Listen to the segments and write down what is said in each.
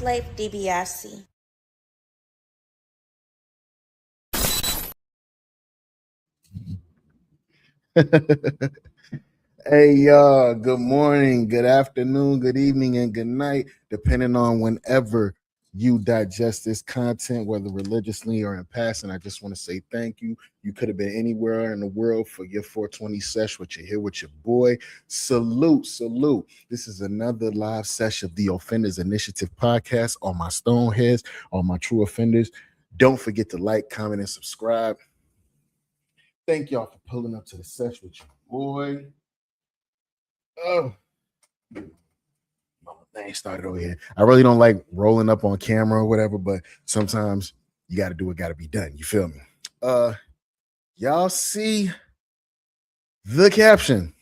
Slave DiBiase. Hey y'all, good morning, good afternoon, good evening, and good night, depending on whenever you digest this content, whether religiously or in passing. I just want to say thank you. You could have been anywhere in the world for your 420 sesh, but you're here with your boy. Salute. This is another live session of the Offenders Initiative podcast. All my stoneheads, all my true offenders. Don't forget to like, comment, and subscribe. Thank y'all for pulling up to the sesh with your boy. Oh, thing started over here. I really don't like rolling up on camera or whatever, but sometimes you got to do what got to be done. You feel me? Y'all see the caption?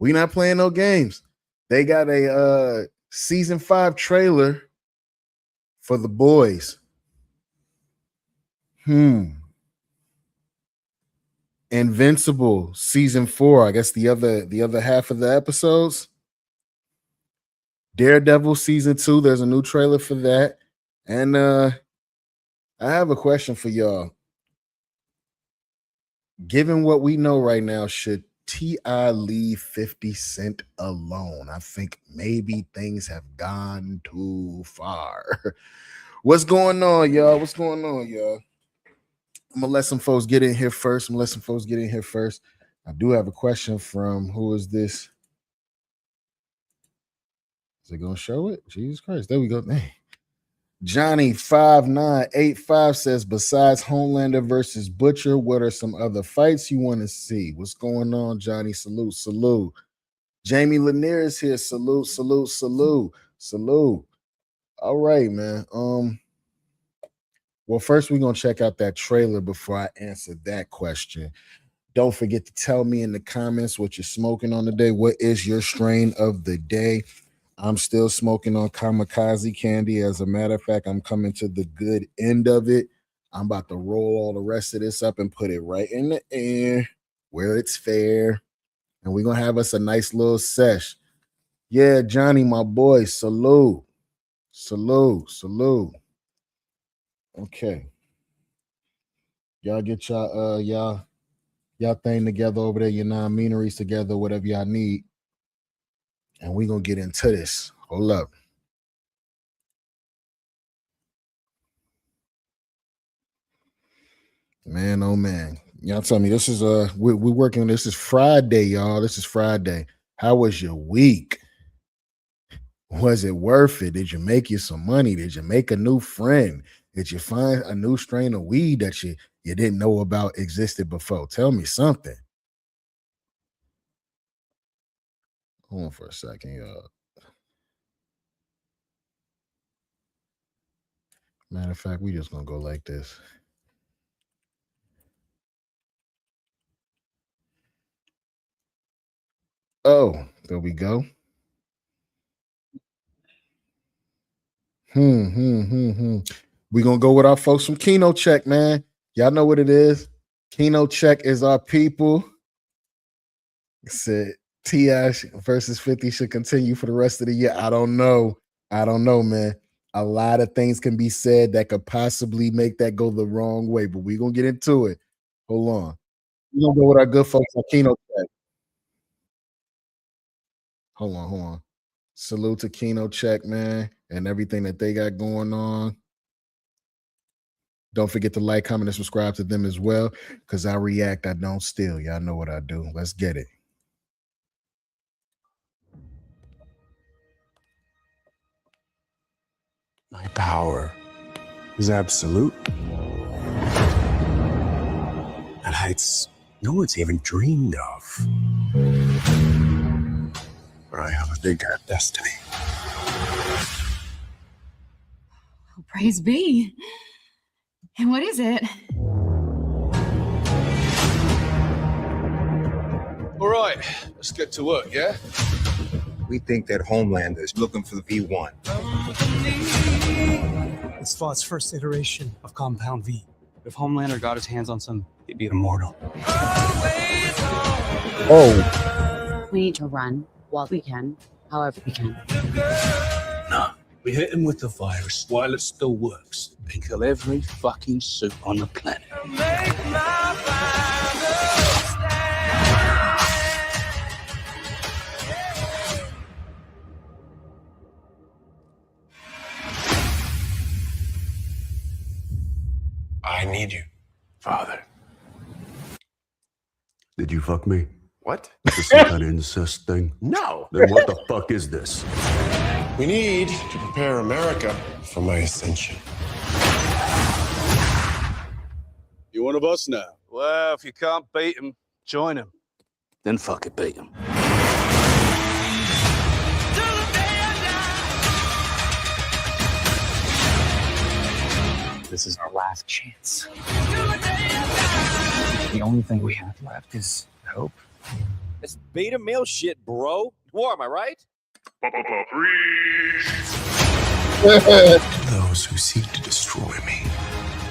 We not playing no games. They got a season 5 trailer for The Boys. Invincible season 4. I guess the other half of the episodes. Daredevil season 2. There's a new trailer for that. And I have a question for y'all. Given what we know right now, should T.I. leave 50 Cent alone? I think maybe things have gone too far. What's going on, y'all? I'm gonna let some folks get in here first. I do have a question from, who is this? Is it gonna show it? Jesus Christ. There we go. Dang. Johnny 5985 says, besides Homelander versus Butcher, what are some other fights you want to see? What's going on, Johnny? Salute. Jamie Lanier is here. Salute. All right, man. Well, first we're gonna check out that trailer before I answer that question. Don't forget to tell me in the comments what you're smoking on today. What is your strain of the day? I'm still smoking on kamikaze candy. As a matter of fact, I'm coming to the good end of it. I'm about to roll all the rest of this up and put it right in the air where it's fair. And we're going to have us a nice little sesh. Yeah, Johnny, my boy, salute. Okay. Y'all get y'all thing together over there, your non-meaneries together, whatever y'all need. And we're going to get into this. Hold up. Man, oh man. Y'all tell me, this is we're working. This is Friday, y'all. This is Friday. How was your week? Was it worth it? Did you make you some money? Did you make a new friend? Did you find a new strain of weed that you didn't know about existed before? Tell me something. Hold on for a second, y'all. Matter of fact, we just gonna go like this. Oh, there we go. We gonna go with our folks from Keno Check, man. Y'all know what it is. Keno Check is our people. It said T.I. versus 50 should continue for the rest of the year. I don't know, man. A lot of things can be said that could possibly make that go the wrong way, but we're gonna get into it. Hold on. We're gonna go with our good folks on Keno Check. Hold on. Salute to Keno Check, man, and everything that they got going on. Don't forget to like, comment, and subscribe to them as well, because I react, I don't steal. Y'all know what I do. Let's get it. My power is absolute. At heights no one's even dreamed of. But I have a bigger destiny. Oh, praise be. And what is it? All right, let's get to work, yeah? We think that Homelander is looking for the V1. It's Thought's first iteration of Compound V. If Homelander got his hands on some, He'd be immortal. Oh. We need to run while we can, however we can. No, We hit him with the virus while it still works and kill every fucking suit on the planet. I need you, Father. Did you fuck me? What? Is this some kind of incest thing? No. Then what the fuck is this? We need to prepare America for my ascension. You one of us now? Well, if you can't beat him, join him. Then fuck it, beat him. This is our last chance. The only thing we have left is hope. It's beta male shit, bro. War, am I right? Those who seek to destroy me,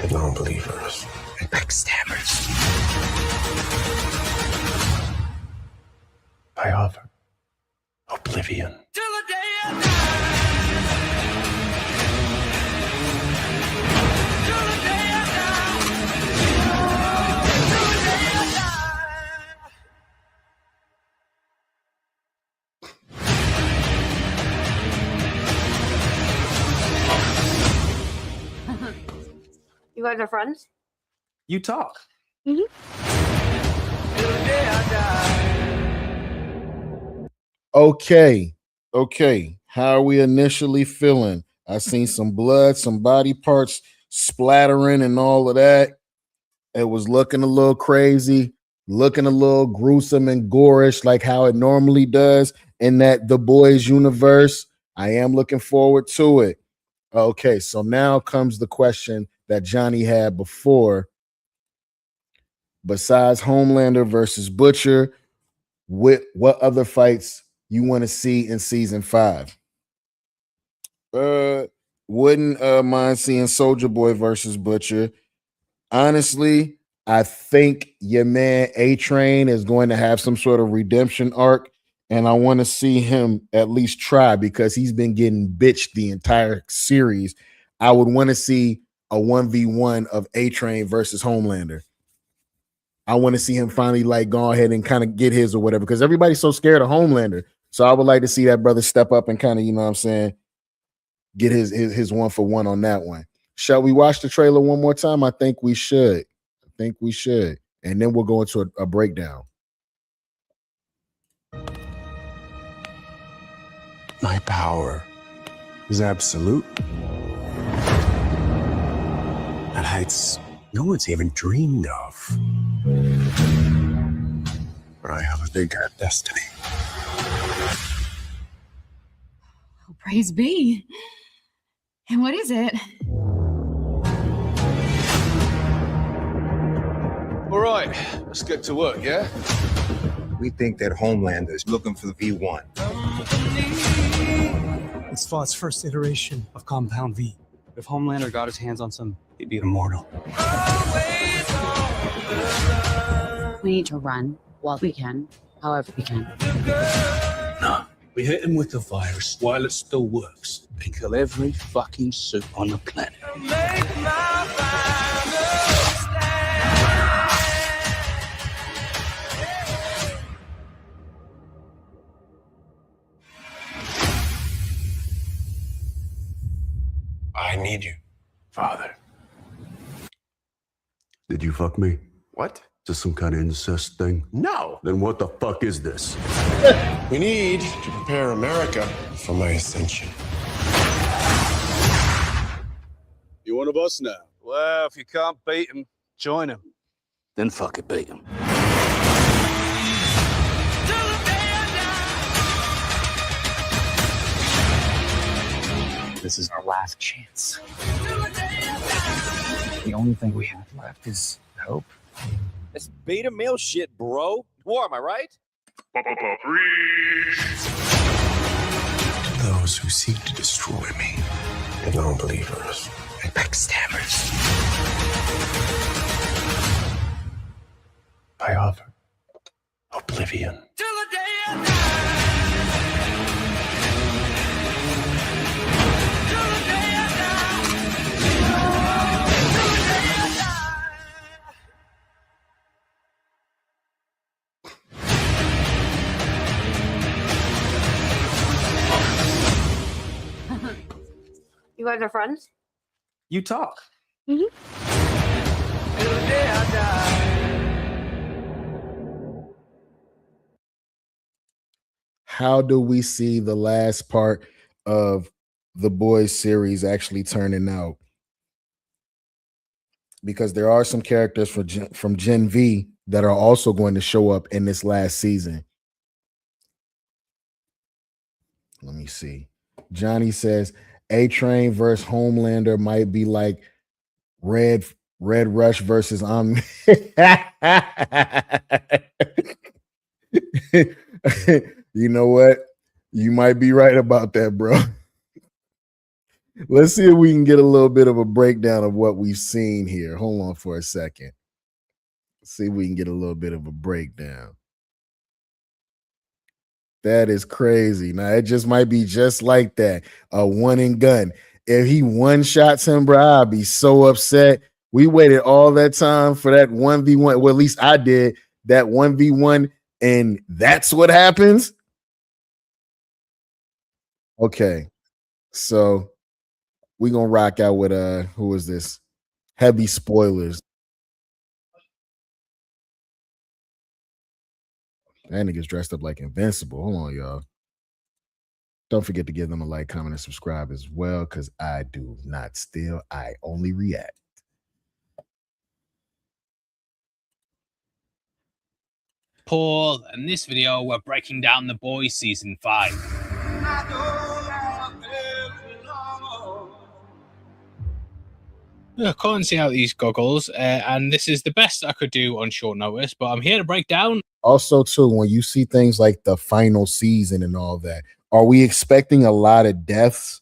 the non-believers and backstabbers. I offer oblivion. You guys are friends? You talk. Okay. How are we initially feeling? I seen some blood, some body parts splattering and all of that. It was looking a little crazy, looking a little gruesome and gorish like how it normally does in that The Boys universe. I am looking forward to it. Okay, so now comes the question that Johnny had before. Besides Homelander versus Butcher, what other fights you want to see in season 5? Wouldn't mind seeing Soldier Boy versus Butcher. Honestly, I think your man A-Train is going to have some sort of redemption arc, and I want to see him at least try because he's been getting bitched the entire series. I would want to see a 1v1 of A-Train versus Homelander. I want to see him finally like go ahead and kind of get his or whatever because everybody's so scared of Homelander. So I would like to see that brother step up and kind of, you know what I'm saying, get his 1-for-1 on that one. Shall we watch the trailer one more time? I think we should. And then we'll go into a breakdown. My power is absolute. At heights no one's even dreamed of. But I have a bigger destiny. Oh, praise be. And what is it? All right, let's get to work, yeah? We think that Homelander is looking for the V1. It's Thought's first iteration of Compound V. If Homelander got his hands on some, he'd be immortal. We need to run while we can, however we can. No. We hit him with the virus while it still works and kill every fucking suit on the planet. I need you, Father. Did you fuck me? What? Is this some kind of incest thing? No. Then what the fuck is this? We need to prepare America for my ascension. You one of us now? Well, if you can't beat him, join him. Then fuck it, beat him. This is our last chance. The only thing we have left is hope. It's beta male shit, bro. War, am I right? Those who seek to destroy me, the non-believers and backstabbers. I offer oblivion. You guys are friends? You talk. How do we see the last part of the Boys series actually turning out? Because there are some characters from Gen V that are also going to show up in this last season. Let me see. Johnny says A-Train versus Homelander might be like Red Rush versus You know what? You might be right about that, bro. Let's see if we can get a little bit of a breakdown of what we've seen here. Hold on for a second. See if we can get a little bit of a breakdown. That is crazy. Now, it just might be just like that. A one and gun. If he one shots him, bro, I'd be so upset. We waited all that time for that 1v1. Well, at least I did that 1v1, and that's what happens. Okay. So we're gonna rock out with who is this? Heavy spoilers. That nigga's dressed up like Invincible. Hold on, y'all. Don't forget to give them a like, comment, and subscribe as well, because I do not steal. I only react. Paul, in this video, we're breaking down The Boys Season 5. I can't see out these goggles, and this is the best I could do on short notice, but I'm here to break down. Also, too, when you see things like the final season and all that, are we expecting a lot of deaths?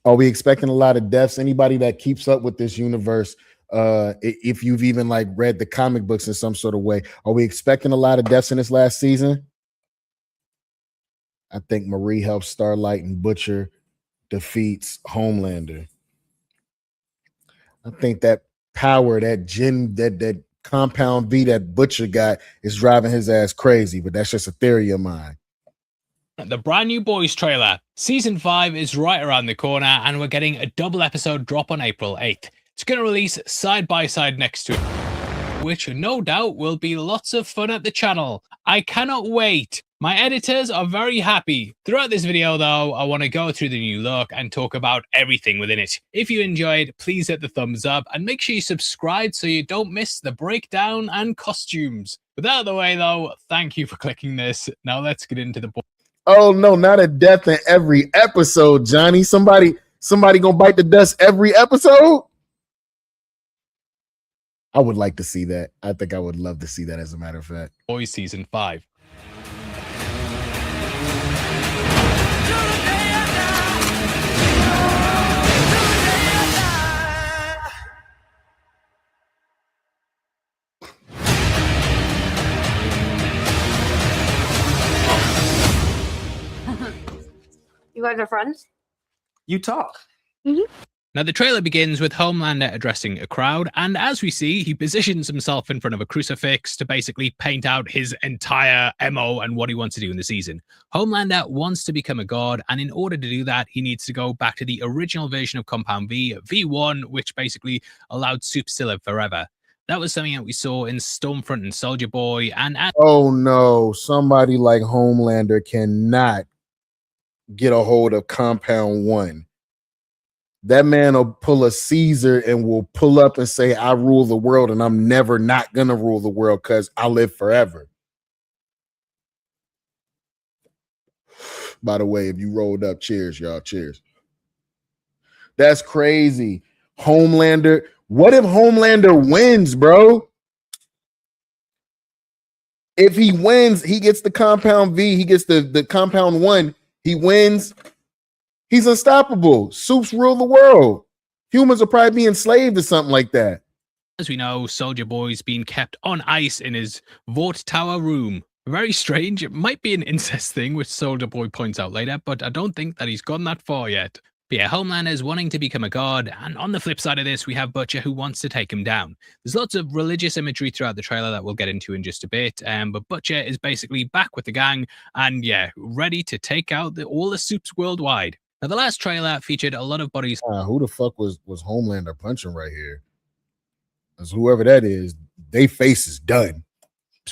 Are we expecting a lot of deaths? Anybody that keeps up with this universe, if you've even like read the comic books in some sort of way, are we expecting a lot of deaths in this last season? I think Marie helps Starlight and Butcher defeats Homelander. I think that power, that compound V that Butcher got is driving his ass crazy, but that's just a theory of mine. The brand new Boys trailer. Season 5 is right around the corner, and we're getting a double episode drop on April 8th. It's going to release side by side next to it, which no doubt will be lots of fun at the channel. I cannot wait. My editors are very happy. Throughout this video though, I want to go through the new look and talk about everything within it. If you enjoyed, please hit the thumbs up and make sure you subscribe so you don't miss the breakdown and costumes. With that out of the way though, thank you for clicking this. Now let's get into the book. Oh no, not a death in every episode, Johnny. Somebody gonna bite the dust every episode? I would like to see that. I think I would love to see that, as a matter of fact. Boys Season 5. You guys are friends? You talk. Now, the trailer begins with Homelander addressing a crowd, and as we see, he positions himself in front of a crucifix to basically paint out his entire MO and what he wants to do in the season. Homelander wants to become a god, and in order to do that, he needs to go back to the original version of Compound V, V1, which basically allowed soups to live forever. That was something that we saw in Stormfront and Soldier Boy, and oh no, somebody like Homelander cannot get a hold of Compound 1. That man will pull a Caesar and will pull up and say, I rule the world, and I'm never not going to rule the world because I live forever. By the way, if you rolled up, cheers, y'all. Cheers. That's crazy. Homelander. What if Homelander wins, bro? If he wins, he gets the Compound V. He gets the Compound 1. He wins. He's unstoppable. Soups rule the world. Humans will probably be enslaved to something like that. as we know, Soldier Boy's being kept on ice in his Vought Tower room. Very strange. It might be an incest thing, which Soldier Boy points out later, but I don't think that he's gone that far yet. But yeah, Homelander is wanting to become a god, and on the flip side of this, we have Butcher who wants to take him down. There's lots of religious imagery throughout the trailer that we'll get into in just a bit, but Butcher is basically back with the gang, and yeah, ready to take out all the soups worldwide. Now, the last trailer featured a lot of bodies. Who the fuck was Homelander punching right here? Because whoever that is, they face is done.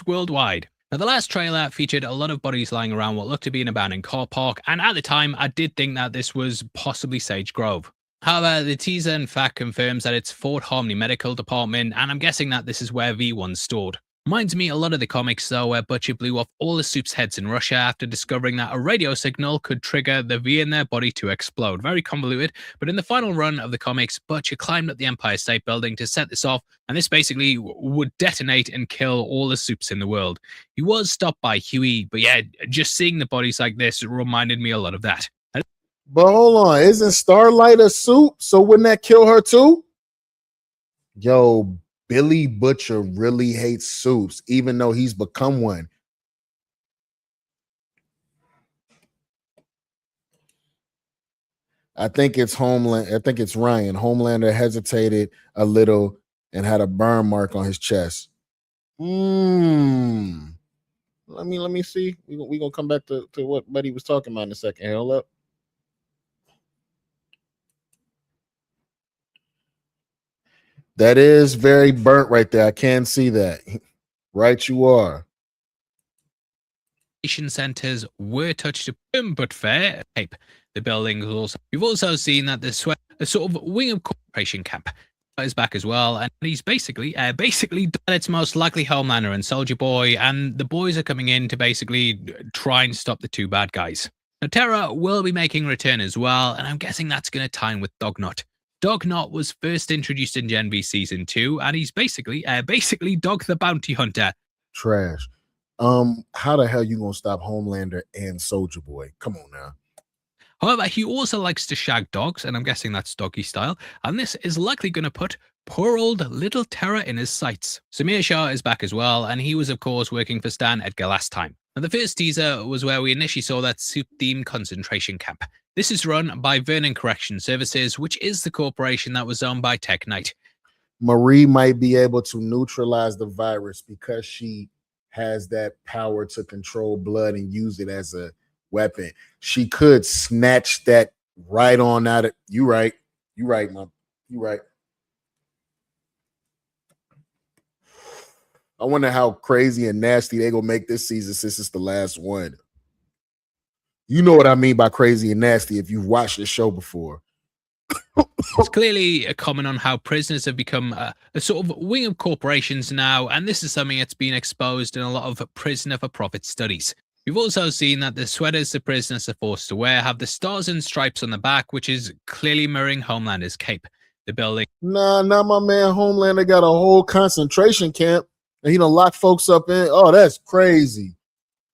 Worldwide. Now, the last trailer featured a lot of bodies lying around what looked to be an abandoned car park, and at the time, I did think that this was possibly Sage Grove. However, the teaser in fact confirms that it's Fort Harmony Medical Department, and I'm guessing that this is where V1's stored. Reminds me a lot of the comics though, where Butcher blew off all the Soup's heads in Russia after discovering that a radio signal could trigger the V in their body to explode. Very convoluted, but in the final run of the comics, Butcher climbed up the Empire State Building to set this off, and this basically would detonate and kill all the Soups in the world. He was stopped by Huey, but yeah, just seeing the bodies like this reminded me a lot of that. But hold on, isn't Starlight a Soup? So wouldn't that kill her too? Yo, Billy Butcher really hates Soups, even though he's become one. I think it's Homeland. I think it's Ryan. Homelander hesitated a little and had a burn mark on his chest. Let me see. We gonna come back to what Buddy was talking about in a second. Hold up. That is very burnt right there. I can see that. Right, you are. Centers were touched upon, but fair tape. The buildings also. We've also seen that the sort of wing of corporation camp is back as well, and he's basically done its most likely Homelander and Soldier Boy, and the boys are coming in to basically try and stop the two bad guys. Now, Terra will be making a return as well, and I'm guessing that's going to tie in with Dognut. Dognut was first introduced in Gen V Season 2, and he's basically Dog the Bounty Hunter. Trash. How the hell you gonna stop Homelander and Soldier Boy? Come on now. However, he also likes to shag dogs, and I'm guessing that's doggy style, and this is likely going to put poor old little Terra in his sights. Samir Shah is back as well, and he was of course working for Stan Edgar last time. Now, the first teaser was where we initially saw that Soup-themed concentration camp. This is run by Vernon Correction Services, which is the corporation that was owned by Tech Knight. Marie might be able to neutralize the virus because she has that power to control blood and use it as a weapon. She could snatch that right on out of you. Right, Mom. You right. I wonder how crazy and nasty they gonna make this season since it's the last one. You know what I mean by crazy and nasty if you've watched the show before. It's clearly a comment on how prisoners have become a sort of wing of corporations now, and this is something that's been exposed in a lot of prisoner for profit studies. We've also seen that the sweaters the prisoners are forced to wear have the stars and stripes on the back, which is clearly mirroring Homelander's cape. The building. Nah, my man Homelander got a whole concentration camp and he done lock folks up in. Oh, that's crazy.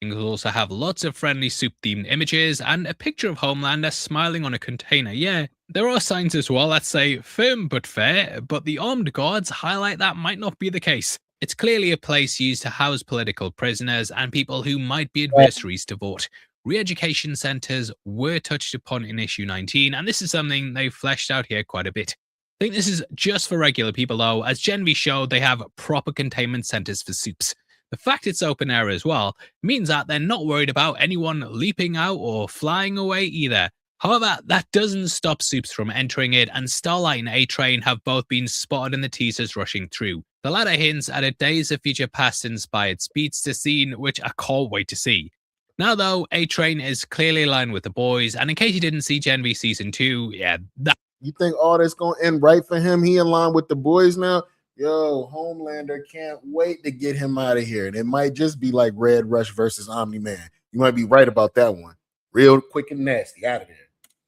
Will also have lots of friendly Soup-themed images and a picture of Homelander smiling on a container. Yeah, there are signs as well that say firm but fair, but the armed guards highlight that might not be the case. It's clearly a place used to house political prisoners and people who might be adversaries to Vought. Re-education centers were touched upon in issue 19, and this is something they've fleshed out here quite a bit. I think this is just for regular people though. As Gen V showed, they have proper containment centers for Soups. The fact it's open air as well means that they're not worried about anyone leaping out or flying away either. However, that doesn't stop Soups from entering it, and Starlight and A-Train have both been spotted in the teasers rushing through. The latter hints at a Days of Future Past inspired speedster scene, which I can't wait to see. Now though, A-Train is clearly aligned with the boys, and in case you didn't see Gen V Season 2, yeah, that... You think all that's going to end right for him? He in line with the boys now? Yo, Homelander can't wait to get him out of here. And it might just be like Red Rush versus Omni-Man. You might be right about that one. Real quick and nasty, out of there.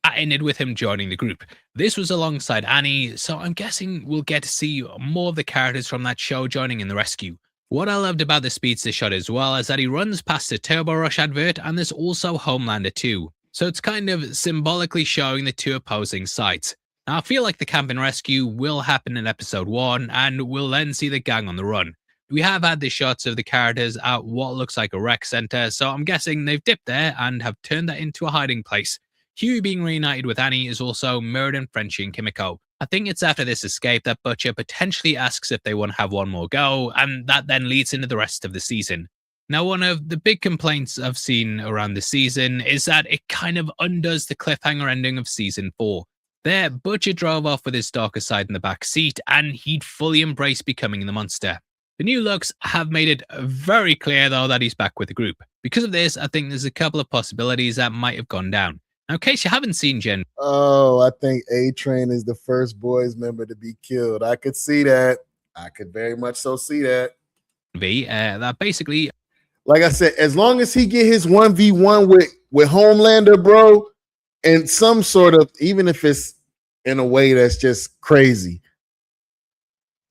That ended with him joining the group. This was alongside Annie, so I'm guessing we'll get to see more of the characters from that show joining in the rescue. What I loved about the speedster shot as well is that he runs past a Turbo Rush advert, and there's also Homelander too. So it's kind of symbolically showing the two opposing sides. Now, I feel like the camp and rescue will happen in episode 1, and we'll then see the gang on the run. We have had the shots of the characters at what looks like a rec center, so I'm guessing they've dipped there and have turned that into a hiding place. Huey being reunited with Annie is also mirrored in Frenchie and Kimiko. I think it's after this escape that Butcher potentially asks if they want to have one more go, and that then leads into the rest of the season. Now, one of the big complaints I've seen around the season is that it kind of undoes the cliffhanger ending of season 4. There, Butcher drove off with his darker side in the back seat, and he'd fully embraced becoming the monster. The new looks have made it very clear, though, that he's back with the group. Because of this, I think there's a couple of possibilities that might have gone down. Now, in case you haven't seen Gen Oh, I think A-Train is the first boys member to be killed. I could see that. I could very much so see that. V, that basically, Like I said, as long as he get his 1v1 with Homelander, bro, and some sort of, even if it's in a way that's just crazy,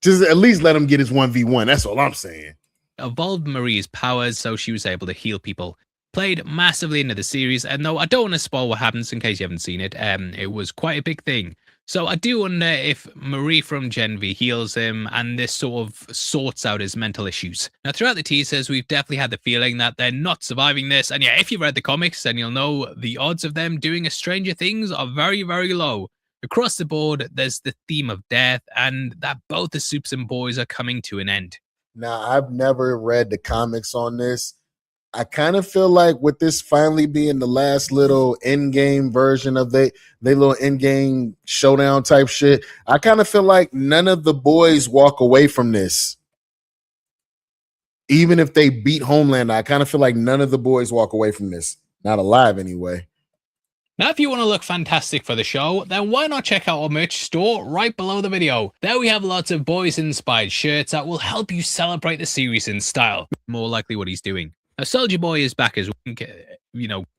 just at least let him get his 1v1. That's all I'm saying. evolved Marie's powers so she was able to heal people. Played massively into the series, and though I don't want to spoil what happens in case you haven't seen it, it was quite a big thing. So I do wonder if Marie from Gen V heals him and this sort of sorts out his mental issues. Now, throughout the teasers, we've definitely had the feeling that they're not surviving this, and yeah, if you've read the comics, then you'll know the odds of them doing a Stranger Things are very, very low. Across the board, there's the theme of death, and that both the Soups and Boys are coming to an end. Now, I've never read the comics on this. I kind of feel like with this finally being the last little in-game version of they little in-game showdown type shit, I kind of feel like none of the boys walk away from this. Even if they beat Homelander, I kind of feel like none of the boys walk away from this. Not alive anyway. Now, if you want to look fantastic for the show, then why not check out our merch store right below the video. There we have lots of boys-inspired shirts that will help you celebrate the series in style. More likely what he's doing. Now, Soldier Boy is back as,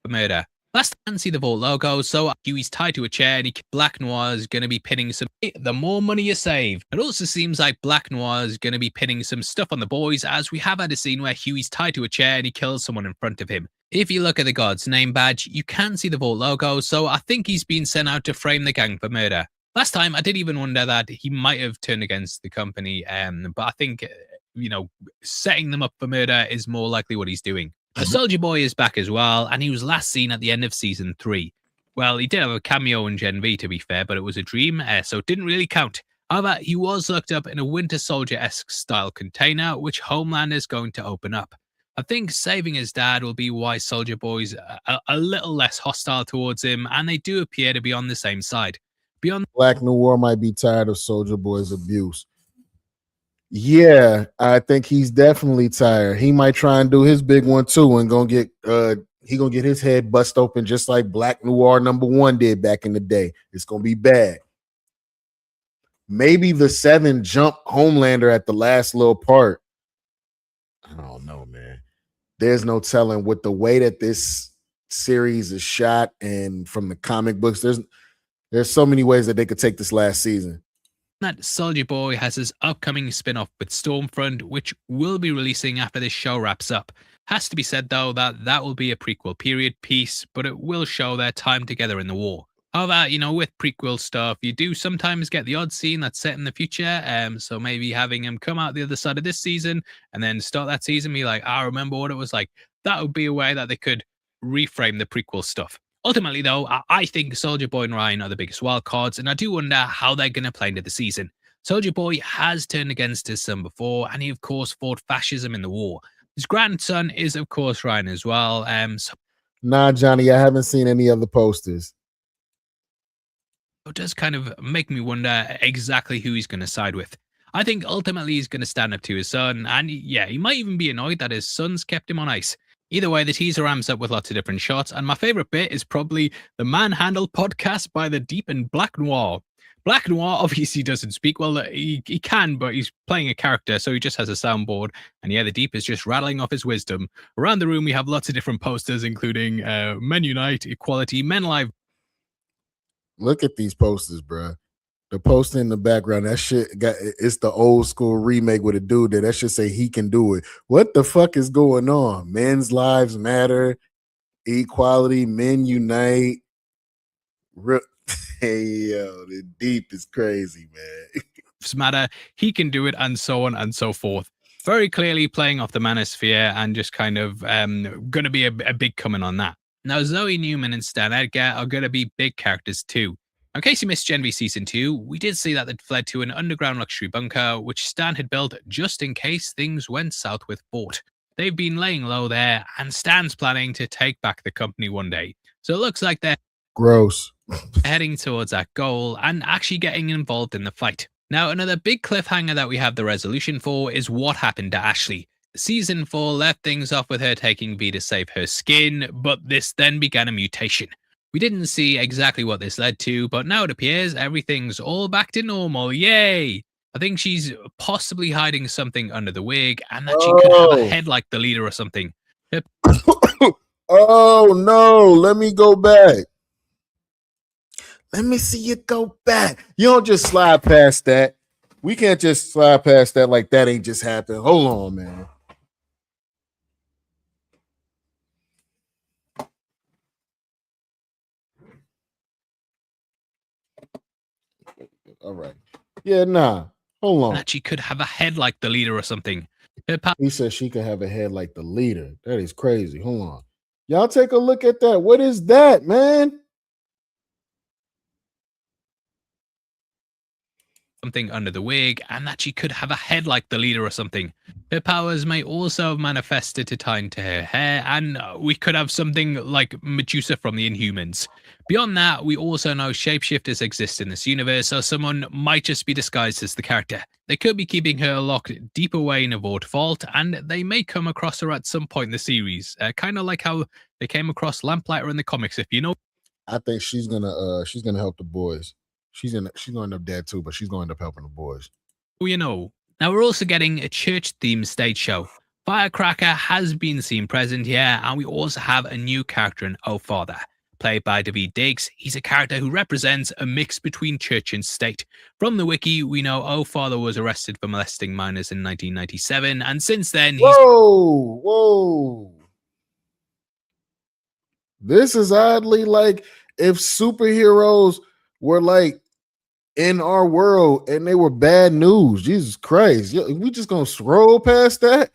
murder. Last time I see the Vault logo, so Huey's tied to a chair and Black Noir is going to be pinning some. The more money you save. It also seems like Black Noir is going to be pinning some stuff on the boys, as we have had a scene where Huey's tied to a chair and he kills someone in front of him. If you look at the God's name badge, you can see the Vault logo, so I think he's been sent out to frame the gang for murder. Last time, I did even wonder that he might have turned against the company, but I think, setting them up for murder is more likely what he's doing. The Soldier Boy is back as well, and he was last seen at the end of Season 3. Well, he did have a cameo in Gen V, to be fair, but it was a dream, so it didn't really count. However, he was locked up in a Winter Soldier-esque style container, which Homelander is going to open up. I think saving his dad will be why Soldier Boy's a little less hostile towards him, and they do appear to be on the same side. Beyond Black Noir might be tired of Soldier Boy's abuse. Yeah, I think he's definitely tired. He might try and do his big one too, and gonna get his head bust open just like Black Noir #1 did back in the day. It's gonna be bad. Maybe the 7 jump Homelander at the last little part. I don't know, man. There's no telling with the way that this series is shot and from the comic books. There's so many ways that they could take this last season. that, Soldier Boy has his upcoming spin-off with Stormfront, which will be releasing after this show wraps up. Has to be said though that will be a prequel period piece, but it will show their time together in the war. However, with prequel stuff, you do sometimes get the odd scene that's set in the future. So maybe having him come out the other side of this season and then start that season, be like, I remember what it was like. That would be a way that they could reframe the prequel stuff. Ultimately, though, I think Soldier Boy and Ryan are the biggest wild cards, and I do wonder how they're going to play into the season. Soldier Boy has turned against his son before, and he, of course, fought fascism in the war. His grandson is, of course, Ryan as well. Nah, Johnny, I haven't seen any other posters. It does kind of make me wonder exactly who he's going to side with. I think ultimately he's going to stand up to his son, and yeah, he might even be annoyed that his son's kept him on ice. Either way, the teaser ramps up with lots of different shots, and my favorite bit is probably the Manhandle podcast by the Deep and Black Noir. Black Noir obviously doesn't speak. Well, he can, but he's playing a character, so he just has a soundboard. And yeah, the Deep is just rattling off his wisdom. Around the room, we have lots of different posters, including Men Unite, Equality, Men Alive. Look at these posters, bro. The poster in the background, that shit it's the old school remake with a dude that should say he can do it. What the fuck is going on? Men's lives matter, equality, men unite. Hey, yo, the Deep is crazy, man. Matter, he can do it, and so on and so forth. Very clearly playing off the manosphere and just kind of going to be a big coming on that. Now, Zoe Newman and Stan Edgar are going to be big characters too. In case you missed Gen V Season 2, we did see that they'd fled to an underground luxury bunker, which Stan had built just in case things went south with Fort. They've been laying low there, and Stan's planning to take back the company one day. So it looks like they're Gross. heading towards that goal and actually getting involved in the fight. Now, another big cliffhanger that we have the resolution for is what happened to Ashley. Season 4 left things off with her taking V to save her skin, but this then began a mutation. We didn't see exactly what this led to, but now it appears everything's all back to normal. Yay! I think she's possibly hiding something under the wig, and that she could have a head like the leader or something. Oh no, let me go back. Let me see you go back. You don't just slide past that. We can't just slide past that like that ain't just happened. Hold on, man. All right. Yeah, nah. Hold on. That she could have a head like the leader or something. He said she could have a head like the leader. That is crazy. Hold on. Y'all take a look at that. What is that, man? Something under the wig, and that she could have a head like the leader or something. Her powers may also have manifested to tie into her hair, and we could have something like Medusa from the Inhumans. Beyond that, we also know shapeshifters exist in this universe, so someone might just be disguised as the character. They could be keeping her locked deep away in a vault, and they may come across her at some point in the series, kind of like how they came across Lamplighter in the comics, if you know. I think she's gonna help the boys. She's gonna end up dead too, but she's gonna end up helping the boys. You know. Now we're also getting a church-themed stage show. Firecracker has been seen present here, and we also have a new character in Oh Father, played by David Diggs. He's a character who represents a mix between church and state. From the wiki, we know Oh Father was arrested for molesting minors in 1997, and since then he's... Whoa! This is oddly like if superheroes were like in our world and they were bad news. Jesus Christ. We just gonna scroll past that?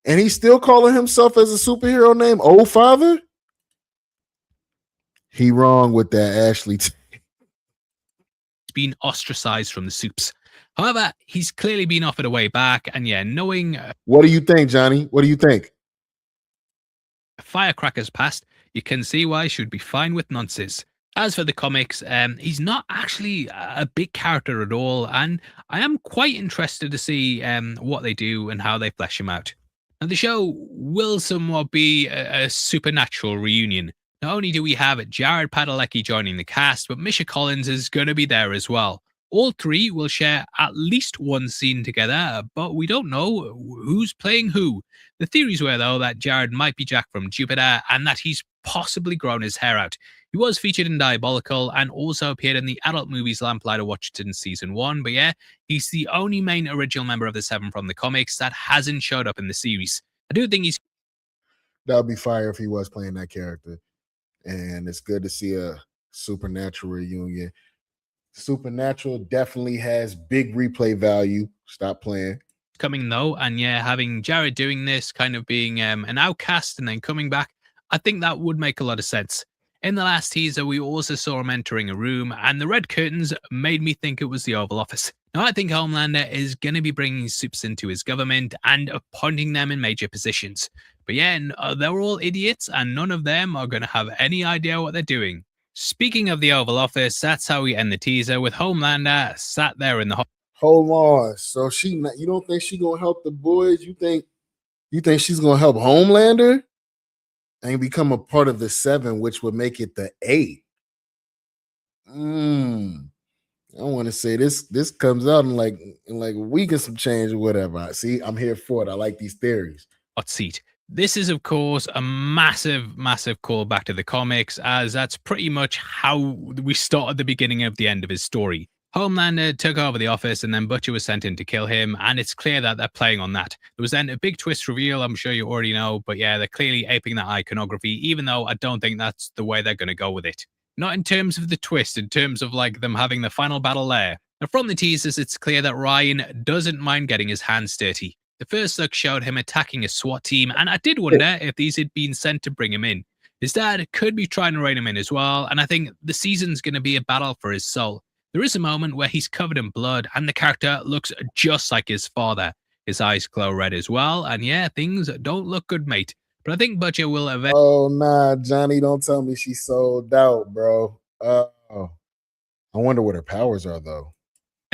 And he's still calling himself as a superhero named Oh Father? He wrong with that, Ashley. Been ostracized from the soups. However, he's clearly been offered a way back, and yeah, knowing... What do you think, Johnny? What do you think? Firecracker's past, you can see why she would be fine with nonsense. As for the comics, he's not actually a big character at all, and I am quite interested to see what they do and how they flesh him out. Now, the show will somewhat be a supernatural reunion. Not only do we have Jared Padalecki joining the cast, but Misha Collins is going to be there as well. All three will share at least one scene together, but we don't know who's playing who. The theories were, though, that Jared might be Jack from Jupiter and that he's possibly grown his hair out. He was featured in Diabolical and also appeared in the adult movies Lamplighter Watched Season 1, but yeah, he's the only main original member of the Seven from the comics that hasn't showed up in the series. I do think he's... That would be fire if he was playing that character. And it's good to see a supernatural reunion. Supernatural definitely has big replay value. Stop playing. Coming though, and yeah, having Jared doing this, kind of being an outcast and then coming back, I think that would make a lot of sense. In the last teaser, we also saw him entering a room, and the red curtains made me think it was the Oval Office. Now, I think Homelander is going to be bringing soups into his government and appointing them in major positions. But yeah, they're all idiots, and none of them are going to have any idea what they're doing. Speaking of the Oval Office, that's how we end the teaser, with Homelander sat there in the... Hold on. So you don't think she's going to help the boys? You think she's going to help Homelander? And become a part of the 7, which would make it the 8. I want to say this comes out in like a week or some change or whatever. See, I'm here for it. I like these theories. Hot seat. This is, of course, a massive callback to the comics, as that's pretty much how we start at the beginning of the end of his story. Homelander took over the office and then Butcher was sent in to kill him, and it's clear that they're playing on that. There was then a big twist reveal, I'm sure you already know, but yeah, they're clearly aping that iconography, even though I don't think that's the way they're going to go with it. Not in terms of the twist, in terms of like them having the final battle there. Now, from the teasers, it's clear that Ryan doesn't mind getting his hands dirty. The first look showed him attacking a SWAT team, and I did wonder if these had been sent to bring him in. His dad could be trying to rein him in as well, and I think the season's going to be a battle for his soul. There is a moment where he's covered in blood and the character looks just like his father. His eyes glow red as well, and yeah, things don't look good, mate. But I think Butcher will eventually. Oh nah, Johnny, don't tell me she sold out, bro. I wonder what her powers are though.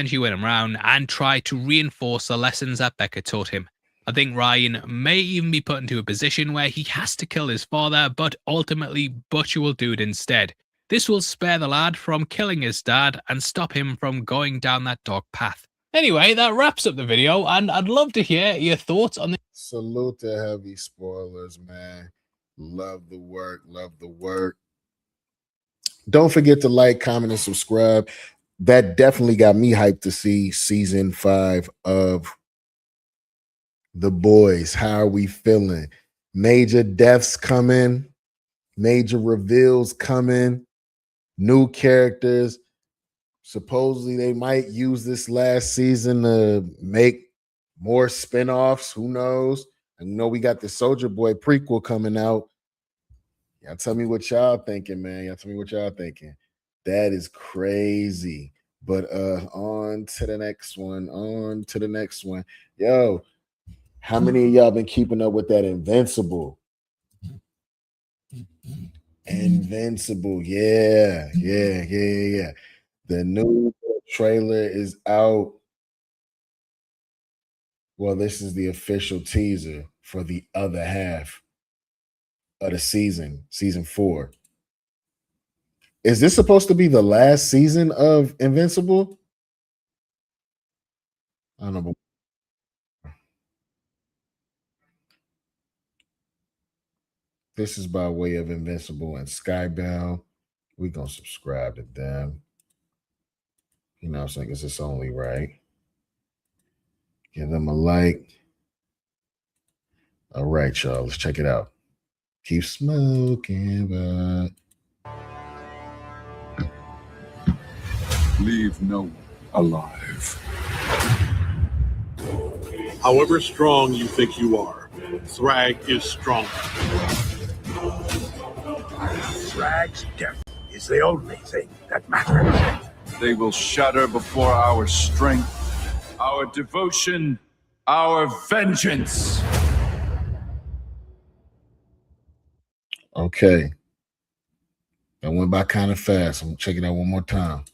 She went around and tried to reinforce the lessons that Becca taught him. I think Ryan may even be put into a position where he has to kill his father, but ultimately Butcher will do it instead. This will spare the lad from killing his dad and stop him from going down that dark path. Anyway, that wraps up the video, and I'd love to hear your thoughts on this. Salute to heavy spoilers, man. Love the work, love the work. Don't forget to like, comment, and subscribe. That definitely got me hyped to see season 5 of The Boys. How are we feeling? Major deaths coming, major reveals coming, new characters. Supposedly they might use this last season to make more spinoffs. Who knows? And you know we got the Soldier Boy prequel coming out. Y'all tell me what y'all thinking, man. Y'all tell me what y'all thinking. That is crazy. But on to the next one. On to the next one. Yo, how many of y'all been keeping up with that Invincible? Invincible. Yeah. The new trailer is out. Well, this is the official teaser for the other half of the season 4. Is this supposed to be the last season of Invincible? I don't know. This is by way of Invincible and Skybound. We're going to subscribe to them. You know what I'm saying? Because it's only right. Give them a like. All right, y'all. Let's check it out. Keep smoking, but Leave no one alive. However strong you think you are, Thrag is stronger. Thrag's death is the only thing that matters. They will shatter before our strength, our devotion, our vengeance. okay. That went by kind of fast. I'm going to check it out one more time.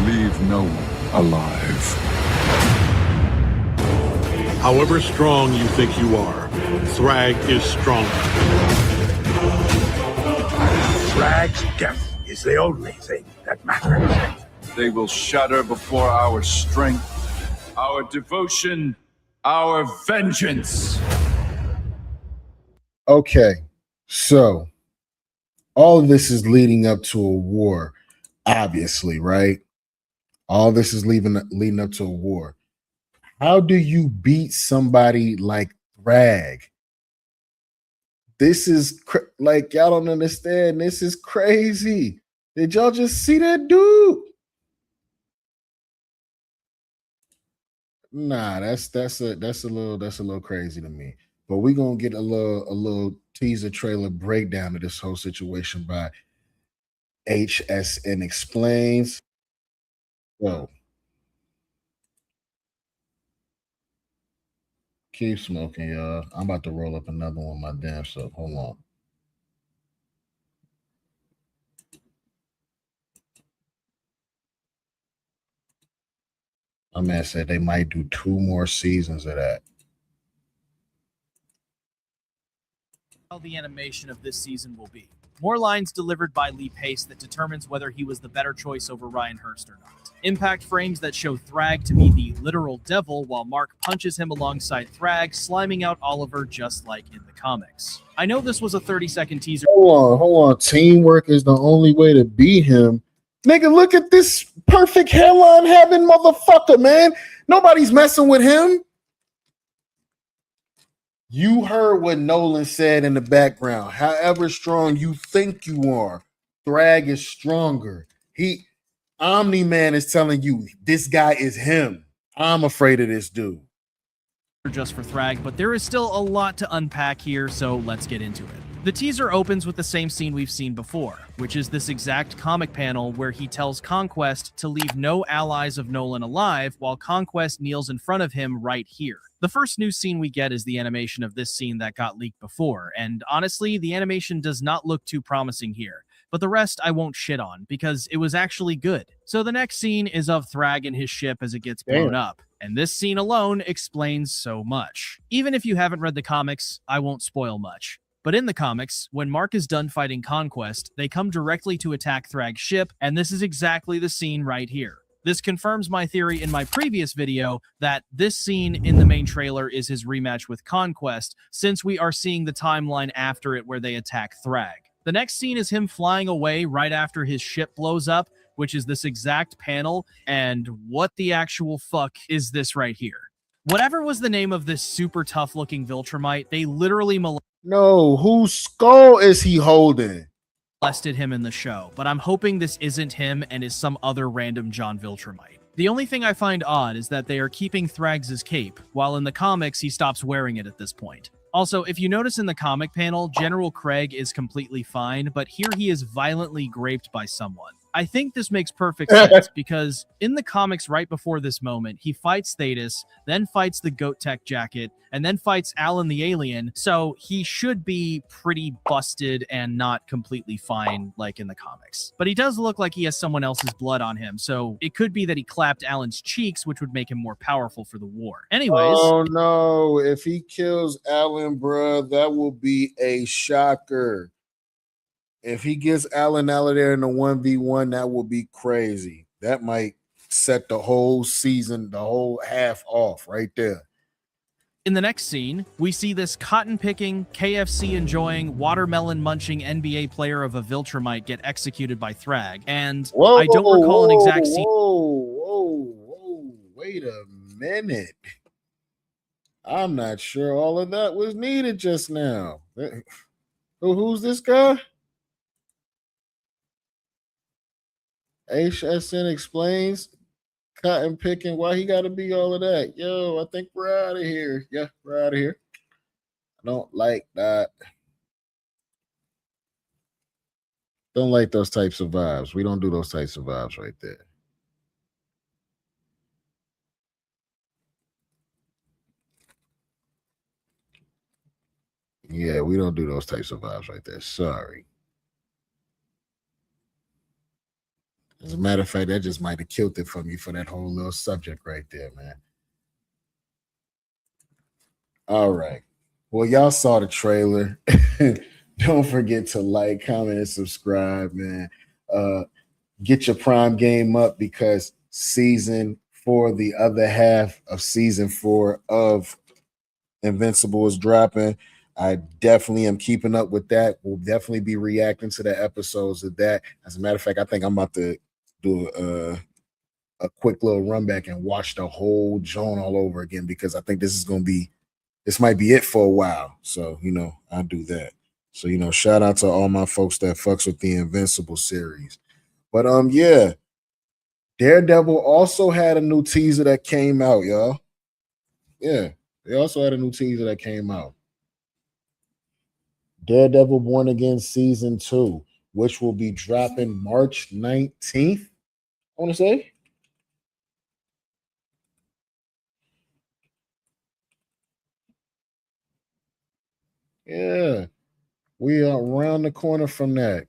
Leave no one alive. However strong you think you are, Thrag is stronger. Thrag's death is the only thing that matters. They will shatter before our strength, our devotion, our vengeance. Okay. So all of this is leading up to a war, obviously, right? All this is leading up to a war. How do you beat somebody like Thrag? This is like, y'all don't understand. This is crazy. Did y'all just see that dude? Nah, that's a little crazy to me. But we're gonna get a little teaser trailer breakdown of this whole situation by HSN Explains. So keep smoking, y'all. I'm about to roll up another one my damn self. Hold on. My man said they might do 2 more seasons of that. How the animation of this season will be. More lines delivered by Lee Pace that determines whether he was the better choice over Ryan Hurst or not. Impact frames that show Thrag to be the literal devil while Mark punches him alongside Thrag, sliming out Oliver just like in the comics. I know this was a 30-second teaser. Hold on. Teamwork is the only way to beat him. Nigga, look at this perfect hairline having motherfucker, man. Nobody's messing with him. You heard what Nolan said in the background. However strong you think you are, Thrag is stronger. Omni-Man is telling you this guy is him. I'm afraid of this dude. Just for Thrag, but there is still a lot to unpack here, so let's get into it. The teaser opens with the same scene we've seen before, which is this exact comic panel where he tells Conquest to leave no allies of Nolan alive while Conquest kneels in front of him right here. The first new scene we get is the animation of this scene that got leaked before, and honestly, the animation does not look too promising here. But the rest I won't shit on, because it was actually good. So the next scene is of Thrag and his ship as it gets blown up, and this scene alone explains so much. Even if you haven't read the comics, I won't spoil much. But in the comics, when Mark is done fighting Conquest, they come directly to attack Thrag's ship, and this is exactly the scene right here. This confirms my theory in my previous video that this scene in the main trailer is his rematch with Conquest, since we are seeing the timeline after it where they attack Thrag. The next scene is him flying away right after his ship blows up, which is this exact panel, and what the actual fuck is this right here? Whatever was the name of this super tough looking Viltrumite, they literally No, whose skull is he holding? molested him in the show, but I'm hoping this isn't him and is some other random John Viltrumite. The only thing I find odd is that they are keeping Thrags' cape, while in the comics he stops wearing it at this point. Also, if you notice in the comic panel, General Craig is completely fine, but here he is violently raped by someone. I think this makes perfect sense because in the comics right before this moment, he fights Thetis, then fights the Goat Tech Jacket, and then fights Alan the Alien, so he should be pretty busted and not completely fine like in the comics. But he does look like he has someone else's blood on him, so it could be that he clapped Alan's cheeks, which would make him more powerful for the war. Anyways... Oh no, if he kills Alan, bruh, that will be a shocker. If he gets Allen out of there in the 1v1, that will be crazy. That might set the whole season, the whole half off right there. In the next scene, we see this cotton-picking, KFC-enjoying, watermelon-munching NBA player of a Viltrumite get executed by Thrag, and I don't recall an exact scene. Whoa, wait a minute. I'm not sure all of that was needed just now. Who's this guy? HSN explains cotton picking, why he got to be all of that. Yo, I think we're out of here. Yeah, we're out of here. I don't like that. Don't like those types of vibes. We don't do those types of vibes right there. Yeah, we don't do those types of vibes right there. Sorry. As a matter of fact, that just might have killed it for me for that whole little subject right there, man. All right. Well, y'all saw the trailer. Don't forget to like, comment, and subscribe, man. Get your Prime game up because season 4, the other half of season 4 of Invincible is dropping. I definitely am keeping up with that. We'll definitely be reacting to the episodes of that. As a matter of fact, I think I'm about to do a quick little run back and watch the whole joint all over again because I think this might be it for a while. So, I'll do that. So, shout out to all my folks that fucks with the Invincible series. But yeah, Daredevil also had a new teaser that came out, y'all. Yeah, they also had a new teaser that came out. Daredevil Born Again Season 2, which will be dropping March 19th, I want to say. Yeah, we are around the corner from that.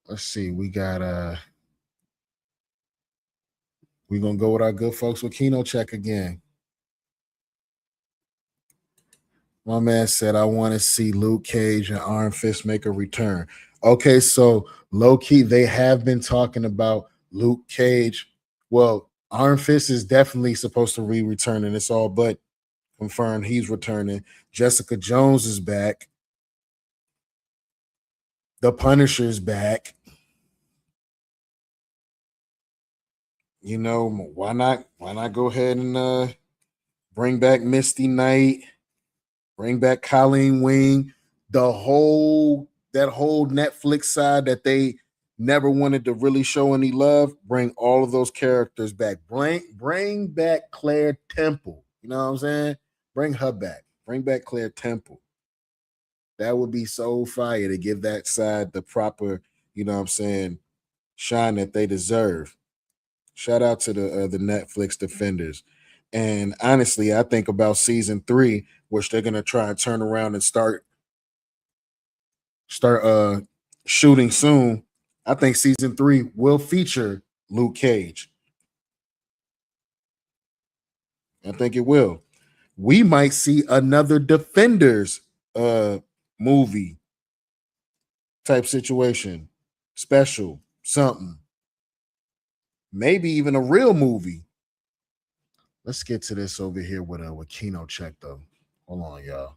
Let's see, we got we're gonna go with our good folks with Kino Check again. My man said, I want to see Luke Cage and Iron Fist make a return. Okay, so low-key, they have been talking about Luke Cage. Well, Iron Fist is definitely supposed to be returning. It's all but confirmed he's returning. Jessica Jones is back. The Punisher's back. Why not go ahead and bring back Misty Knight? Bring back Colleen Wing, that whole Netflix side that they never wanted to really show any love. Bring all of those characters back. Bring back Claire Temple. You know what I'm saying? Bring her back. Bring back Claire Temple. That would be so fire to give that side the proper, you know what I'm saying, shine that they deserve. Shout out to the Netflix defenders. And honestly, I think about season 3, which they're gonna try and turn around and start shooting soon. I think season 3 will feature Luke Cage. I think it will. We might see another Defenders movie type situation, special, something. Maybe even a real movie. Let's get to this over here with Kino check though. Hold on, y'all.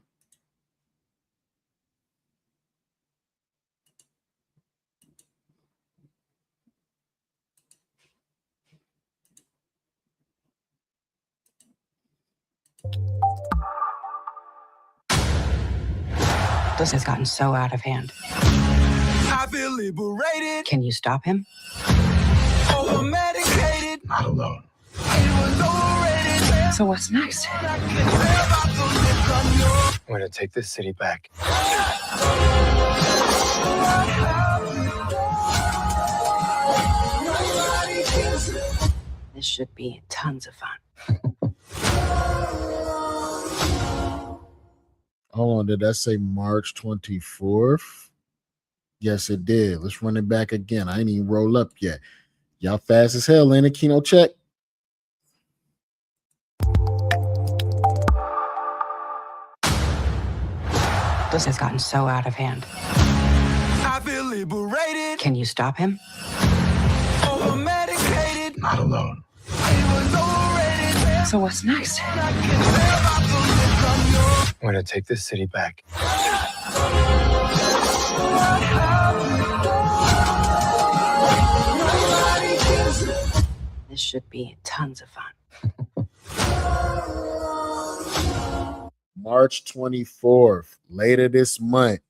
This has gotten so out of hand. I feel liberated. Can you stop him? Over-medicated. Not alone. So what's next? We're gonna take this city back. This should be tons of fun. Hold on, did that say March 24th? Yes, it did. Let's run it back again. I ain't even roll up yet. Y'all fast as hell, ain't it? Kino check. This has gotten so out of hand. I feel liberated. Can you stop him? Over-medicated. Not alone. So what's next? We're gonna take this city back. This should be tons of fun. March 24th, later this month,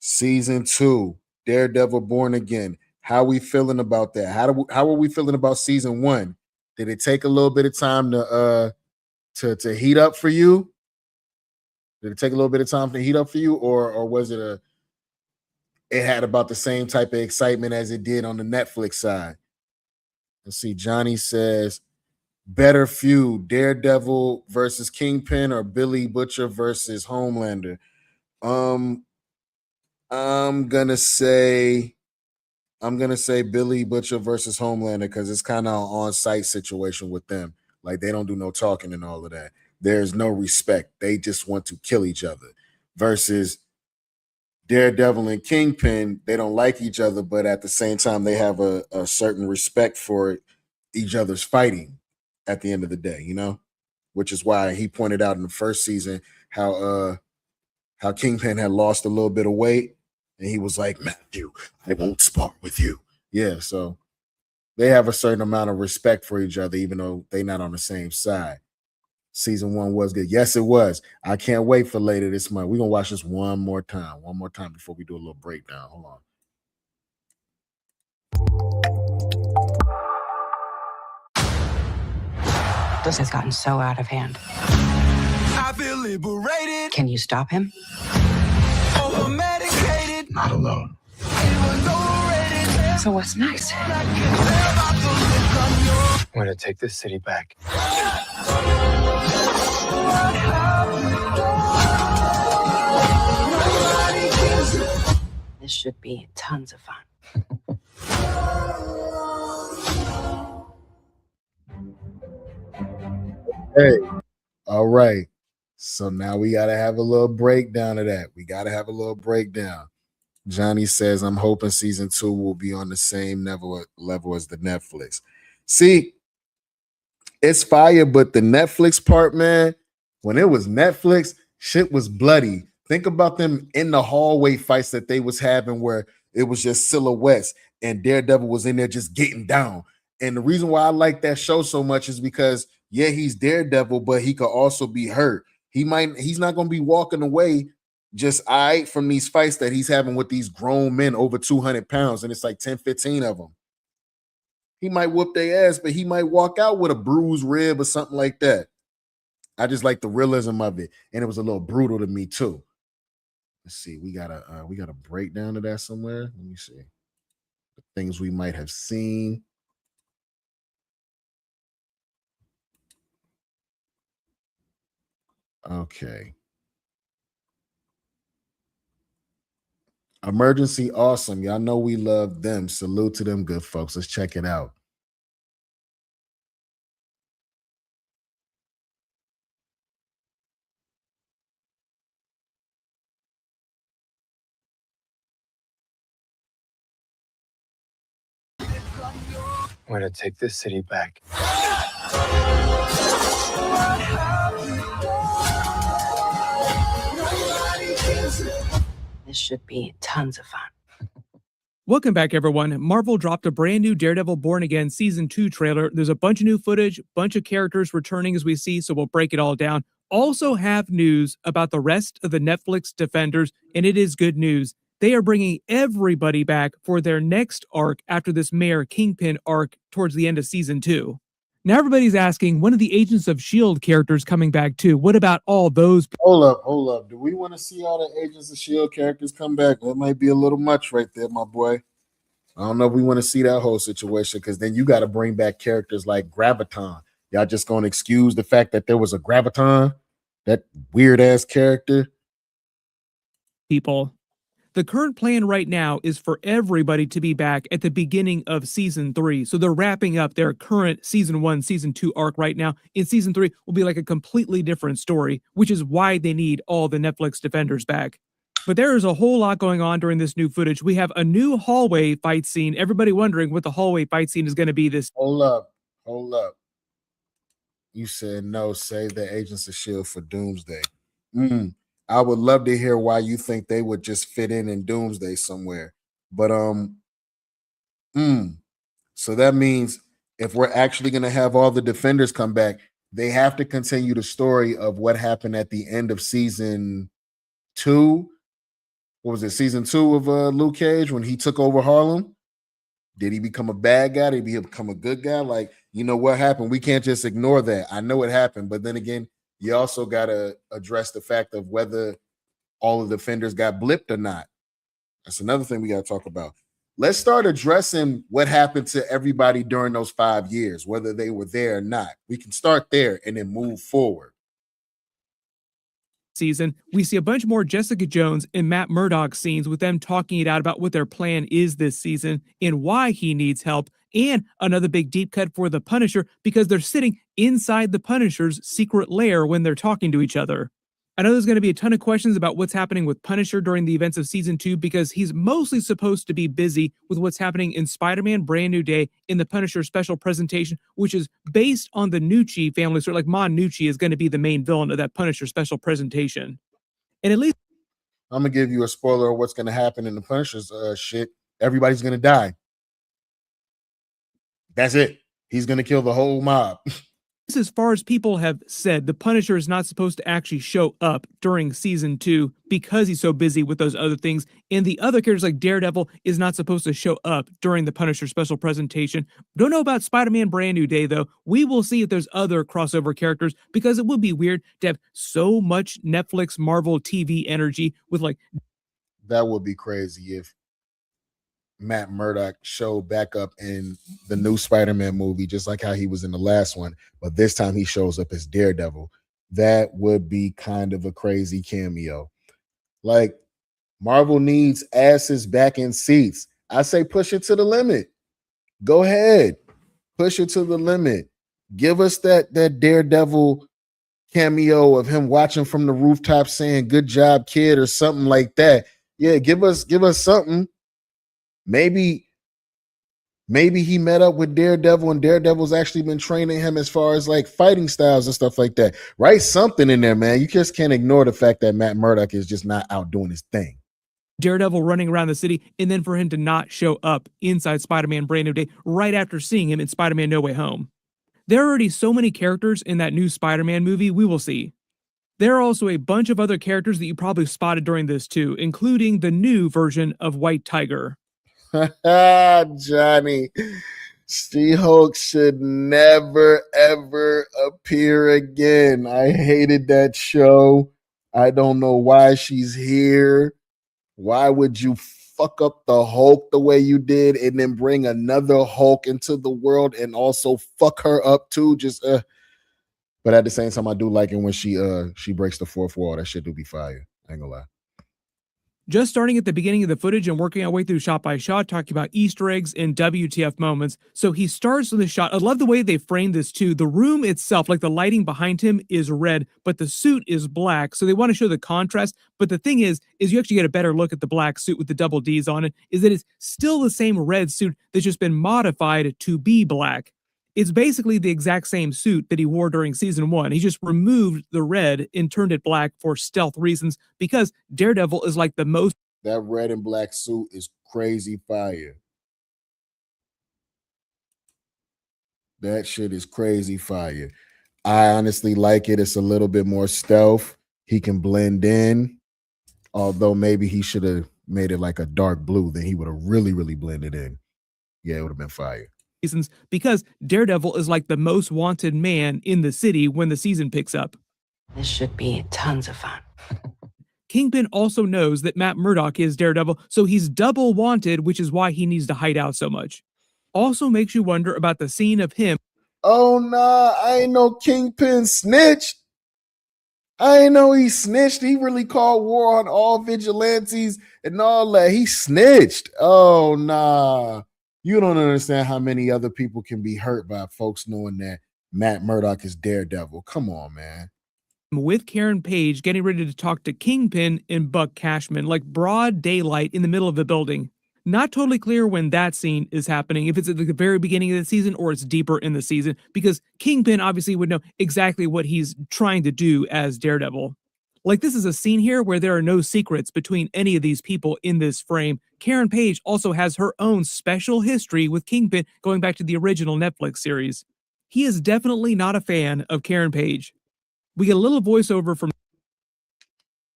season 2, Daredevil Born Again. How we feeling about that? How are we feeling about season 1? Did it take a little bit of time to heat up for you? Did it take a little bit of time to heat up for you, or was it had about the same type of excitement as it did on the Netflix side? Let's see. Johnny says, better feud, Daredevil versus Kingpin or Billy Butcher versus Homelander? I'm gonna say Billy Butcher versus Homelander because it's kind of an on-site situation with them. Like they don't do no talking and all of that. There's no respect. They just want to kill each other. Versus Daredevil and Kingpin, they don't like each other, but at the same time, they have a certain respect for each other's fighting at the end of the day, you know? Which is why he pointed out in the first season how Kingpin had lost a little bit of weight, and he was like, Matthew, I won't spar with you. Yeah, so they have a certain amount of respect for each other, even though they're not on the same side. Season 1 was good. Yes, it was. I can't wait for later this month. We're going to watch this one more time before we do a little breakdown. Hold on. This has gotten so out of hand. I feel liberated. Can you stop him? Over-medicated. Not alone. So what's next? We're gonna take this city back. This should be tons of fun. Hey, all right. So now we got to have a little breakdown of that. We got to have a little breakdown. Johnny says, I'm hoping season 2 will be on the same level as the Netflix. See, it's fire, but the Netflix part, man, when it was Netflix, shit was bloody. Think about them in the hallway fights that they was having where it was just silhouettes and Daredevil was in there just getting down. And the reason why I like that show so much is because, yeah, he's Daredevil, but he could also be hurt. He's not going to be walking away just all right from these fights that he's having with these grown men over 200 pounds, and it's like 10, 15 of them. He might whoop their ass, but he might walk out with a bruised rib or something like that. I just like the realism of it, and it was a little brutal to me too. Let's see. We got a breakdown of that somewhere. Let me see the things we might have seen. Okay. Emergency Awesome. Y'all know we love them. Salute to them good folks. Let's check it out. We're gonna take this city back. This should be tons of fun. Welcome back, everyone. Marvel dropped a brand new Daredevil Born Again Season 2 trailer. There's a bunch of new footage, bunch of characters returning as we see, so we'll break it all down. Also have news about the rest of the Netflix Defenders, and it is good news. They are bringing everybody back for their next arc after this Mayor Kingpin arc towards the end of Season 2. Now everybody's asking, when are the Agents of S.H.I.E.L.D. characters coming back too? What about all those? Hold up. Do we want to see all the Agents of S.H.I.E.L.D. characters come back? That might be a little much right there, my boy. I don't know if we want to see that whole situation, because then you got to bring back characters like Graviton. Y'all just going to excuse the fact that there was a Graviton? That weird-ass character? People. The current plan right now is for everybody to be back at the beginning of Season 3. So they're wrapping up their current Season 1, Season 2 arc right now. In Season 3 will be like a completely different story, which is why they need all the Netflix Defenders back. But there is a whole lot going on during this new footage. We have a new hallway fight scene. Everybody wondering what the hallway fight scene is going to be this. Hold up. You said no, save the Agents of S.H.I.E.L.D. for Doomsday. I would love to hear why you think they would just fit in Doomsday somewhere. But so that means if we're actually going to have all the Defenders come back, they have to continue the story of what happened at the end of Season 2. What was it? Season 2 of Luke Cage, when he took over Harlem? Did he become a bad guy? Did he become a good guy? Like, you know what happened? We can't just ignore that. I know it happened, but then again, you also got to address the fact of whether all of the Defenders got blipped or not. That's another thing we got to talk about. Let's start addressing what happened to everybody during those 5 years, whether they were there or not. We can start there and then move forward. Season, we see a bunch more Jessica Jones and Matt Murdock scenes with them talking it out about what their plan is this season and why he needs help, and another big deep cut for the Punisher because they're sitting inside the Punisher's secret lair when they're talking to each other. I know there's going to be a ton of questions about what's happening with Punisher during the events of Season 2 because he's mostly supposed to be busy with what's happening in Spider-Man Brand New Day in the Punisher special presentation, which is based on the Nucci family. So like Mon Nucci is going to be the main villain of that Punisher special presentation. And at least I'm going to give you a spoiler of what's going to happen in the Punisher's shit. Everybody's going to die. That's it. He's going to kill the whole mob. as far as people have said, the Punisher is not supposed to actually show up during Season 2 because he's so busy with those other things. And the other characters like Daredevil is not supposed to show up during the Punisher special presentation. Don't know about Spider-Man Brand New Day, though. We will see if there's other crossover characters because it would be weird to have so much Netflix Marvel TV energy with like... That would be crazy if Matt Murdock showed back up in the new Spider-Man movie, just like how he was in the last one, but this time he shows up as Daredevil. That would be kind of a crazy cameo. Like, Marvel needs asses back in seats. I say push it to the limit. Go ahead. Push it to the limit. Give us that Daredevil cameo of him watching from the rooftop saying, "Good job, kid," or something like that. Yeah, give us something. Maybe he met up with Daredevil and Daredevil's actually been training him as far as like fighting styles and stuff like that. Write something in there, man. You just can't ignore the fact that Matt Murdock is just not out doing his thing. Daredevil running around the city, and then for him to not show up inside Spider-Man Brand New Day right after seeing him in Spider-Man No Way Home. There are already so many characters in that new Spider-Man movie, we will see. There are also a bunch of other characters that you probably spotted during this too, including the new version of White Tiger. Johnny. She-Hulk should never, ever appear again. I hated that show. I don't know why she's here. Why would you fuck up the Hulk the way you did and then bring another Hulk into the world and also fuck her up too? But at the same time, I do like it when she breaks the fourth wall. That shit do be fire. I ain't gonna lie. Just starting at the beginning of the footage and working our way through shot by shot, talking about Easter eggs and WTF moments. So he starts with the shot. I love the way they framed this too. The room itself, like the lighting behind him, is red, but the suit is black. So they want to show the contrast. But the thing is you actually get a better look at the black suit with the double D's on it, is that it's still the same red suit that's just been modified to be black. It's basically the exact same suit that he wore during season 1. He just removed the red and turned it black for stealth reasons because Daredevil is like the most. That red and black suit is crazy fire. That shit is crazy fire. I honestly like it. It's a little bit more stealth. He can blend in, although maybe he should have made it like a dark blue. Then he would have really, really blended in. Yeah, it would have been fire. Reasons because Daredevil is like the most wanted man in the city when the season picks up. This should be tons of fun. Kingpin also knows that Matt Murdock is Daredevil, so he's double wanted, which is why he needs to hide out so much. Also makes you wonder about the scene of him. Oh, nah, I ain't no Kingpin snitched. I ain't know he snitched. He really called war on all vigilantes and all that. He snitched. Oh, nah. You don't understand how many other people can be hurt by folks knowing that Matt Murdock is Daredevil. Come on, man. With Karen Page getting ready to talk to Kingpin and Buck Cashman, like broad daylight in the middle of the building. Not totally clear when that scene is happening, if it's at the very beginning of the season or it's deeper in the season, because Kingpin obviously would know exactly what he's trying to do as Daredevil. Like, this is a scene here where there are no secrets between any of these people in this frame. Karen Page also has her own special history with Kingpin going back to the original Netflix series. He is definitely not a fan of Karen Page. We get a little voiceover from...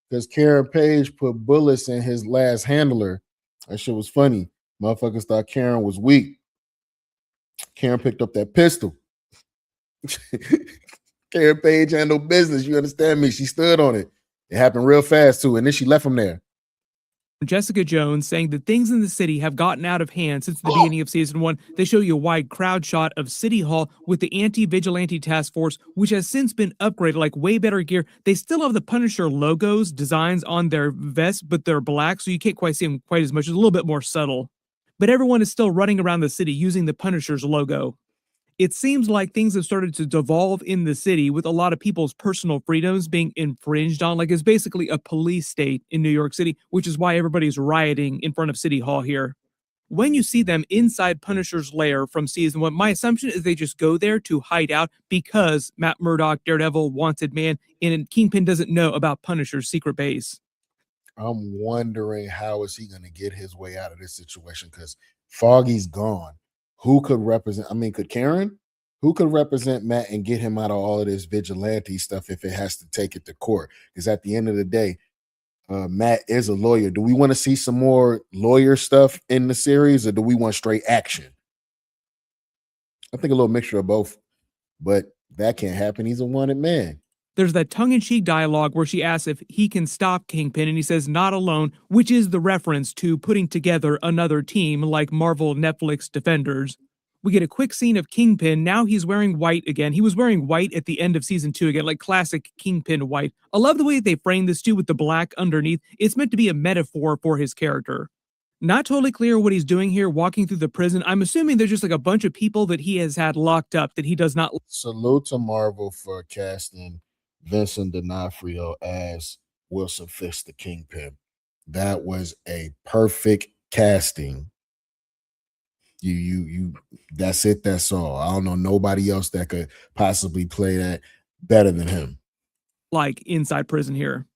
Because Karen Page put bullets in his last handler. That shit was funny. Motherfuckers thought Karen was weak. Karen picked up that pistol. Karen Page had no business. You understand me? She stood on it. It happened real fast, too. And then she left him there. Jessica Jones saying that things in the city have gotten out of hand since the beginning of season 1. They show you a wide crowd shot of City Hall with the anti-vigilante task force, which has since been upgraded, like way better gear. They still have the Punisher logos, designs on their vests, but they're black, so you can't quite see them quite as much. It's a little bit more subtle. But everyone is still running around the city using the Punisher's logo. It seems like things have started to devolve in the city with a lot of people's personal freedoms being infringed on. Like, it's basically a police state in New York City, which is why everybody's rioting in front of City Hall here. When you see them inside Punisher's lair from season 1, my assumption is they just go there to hide out because Matt Murdock, Daredevil, wanted man, and Kingpin doesn't know about Punisher's secret base. I'm wondering how is he going to get his way out of this situation because Foggy's gone. Who could represent? I mean, could Karen? Who could represent Matt and get him out of all of this vigilante stuff if it has to take it to court? Because at the end of the day, Matt is a lawyer. Do we want to see some more lawyer stuff in the series, or do we want straight action? I think a little mixture of both, but that can't happen. He's a wanted man. There's that tongue-in-cheek dialogue where she asks if he can stop Kingpin, and he says not alone, which is the reference to putting together another team like Marvel Netflix Defenders. We get a quick scene of Kingpin. Now he's wearing white again. He was wearing white at the end of season 2 again, like classic Kingpin white. I love the way they frame this too with the black underneath. It's meant to be a metaphor for his character. Not totally clear what he's doing here, walking through the prison. I'm assuming there's just like a bunch of people that he has had locked up that he does not... Salute to Marvel for casting Vincent D'Onofrio as Wilson Fisk, the Kingpin. That was a perfect casting. You that's it, that's all. I don't know nobody else that could possibly play that better than him. Like inside prison here.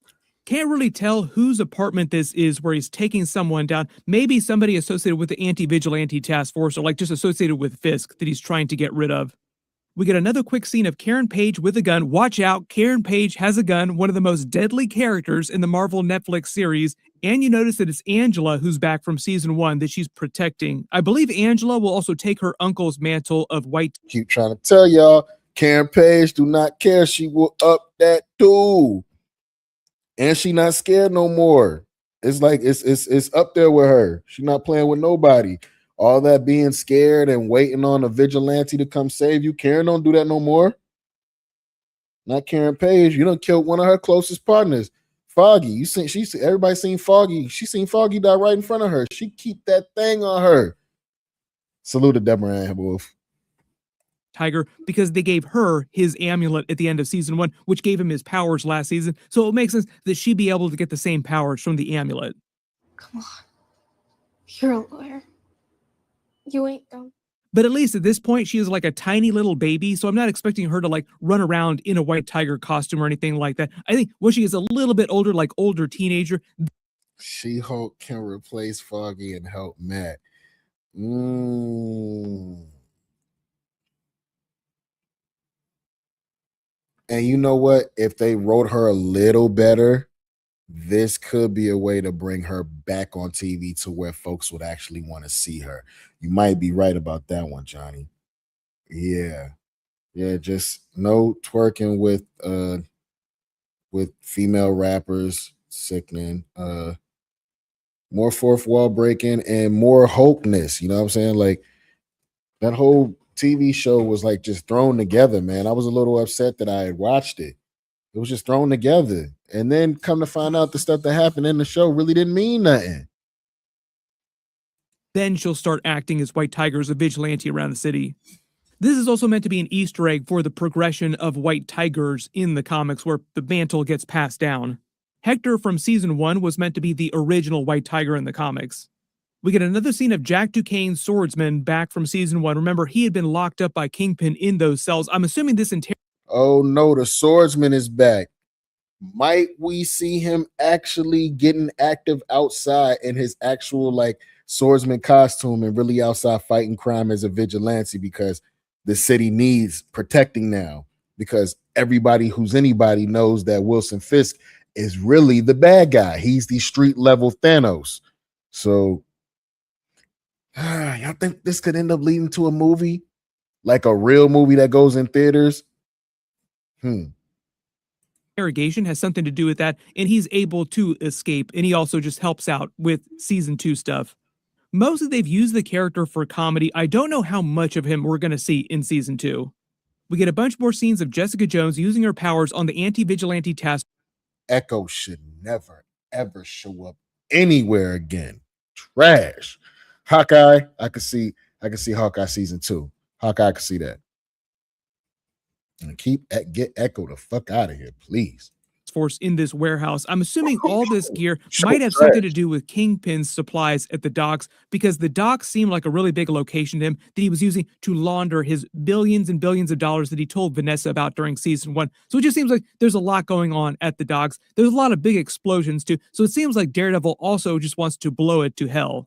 Can't really tell whose apartment this is where he's taking someone down. Maybe somebody associated with the anti-vigilante task force or like just associated with Fisk that he's trying to get rid of. We get another quick scene of Karen Page with a gun. Watch out, Karen Page has a gun, one of the most deadly characters in the Marvel Netflix series. And you notice that it's Angela who's back from season 1 that she's protecting. I believe Angela will also take her uncle's mantle of white. Keep trying to tell y'all, Karen Page do not care. She will up that too. And she not scared no more. It's like it's up there with her. She not playing with nobody. All that being scared and waiting on a vigilante to come save you. Karen don't do that no more. Not Karen Page. You done killed one of her closest partners. Foggy. You seen everybody seen Foggy. She seen Foggy die right in front of her. She keep that thing on her. Salute to Deborah Ann Wolf. Tiger, because they gave her his amulet at the end of season 1, which gave him his powers last season. So it makes sense that she'd be able to get the same powers from the amulet. Come on. You're a lawyer. You ain't dumb. But at least at this point, she is like a tiny little baby, so I'm not expecting her to like run around in a white tiger costume or anything like that. I think when she is a little bit older, like older teenager, She-Hulk can replace Foggy and help Matt. And you know what? If they wrote her a little better, this could be a way to bring her back on TV to where folks would actually want to see her. You might be right about that one, Johnny. Yeah. Just no twerking with female rappers, sickening. More fourth wall breaking and more hopeness. You know what I'm saying? Like that whole TV show was like just thrown together, man. I was a little upset that I had watched it. It was just thrown together. And then come to find out the stuff that happened in the show really didn't mean nothing. then she'll start acting as White Tiger as a vigilante around the city. This is also meant to be an Easter egg for the progression of White Tigers in the comics where the mantle gets passed down. Hector from season 1 was meant to be the original White Tiger in the comics. We get another scene of Jack Duquesne's swordsman back from season 1. Remember, he had been locked up by Kingpin in those cells. I'm assuming this entire... Oh no, the swordsman is back. Might we see him actually getting active outside in his actual like swordsman costume and really outside fighting crime as a vigilante, because the city needs protecting now, because everybody who's anybody knows that Wilson Fisk is really the bad guy. He's the street level Thanos. So y'all think this could end up leading to a movie, like a real movie that goes in theaters? Interrogation has something to do with that, and he's able to escape, and he also just helps out with season 2 stuff. Mostly they've used the character for comedy. I don't know how much of him we're going to see in season 2. We get a bunch more scenes of Jessica Jones using her powers on the anti-vigilante task. Echo should never, ever show up anywhere again. Trash. Hawkeye, I could see Hawkeye season 2. Hawkeye, I could see that. And get Echo the fuck out of here, please. Force in this warehouse. I'm assuming all this gear might have something to do with Kingpin's supplies at the docks, because the docks seem like a really big location to him that he was using to launder his billions and billions of dollars that he told Vanessa about during season 1. So it just seems like there's a lot going on at the docks. There's a lot of big explosions too. So it seems like Daredevil also just wants to blow it to hell.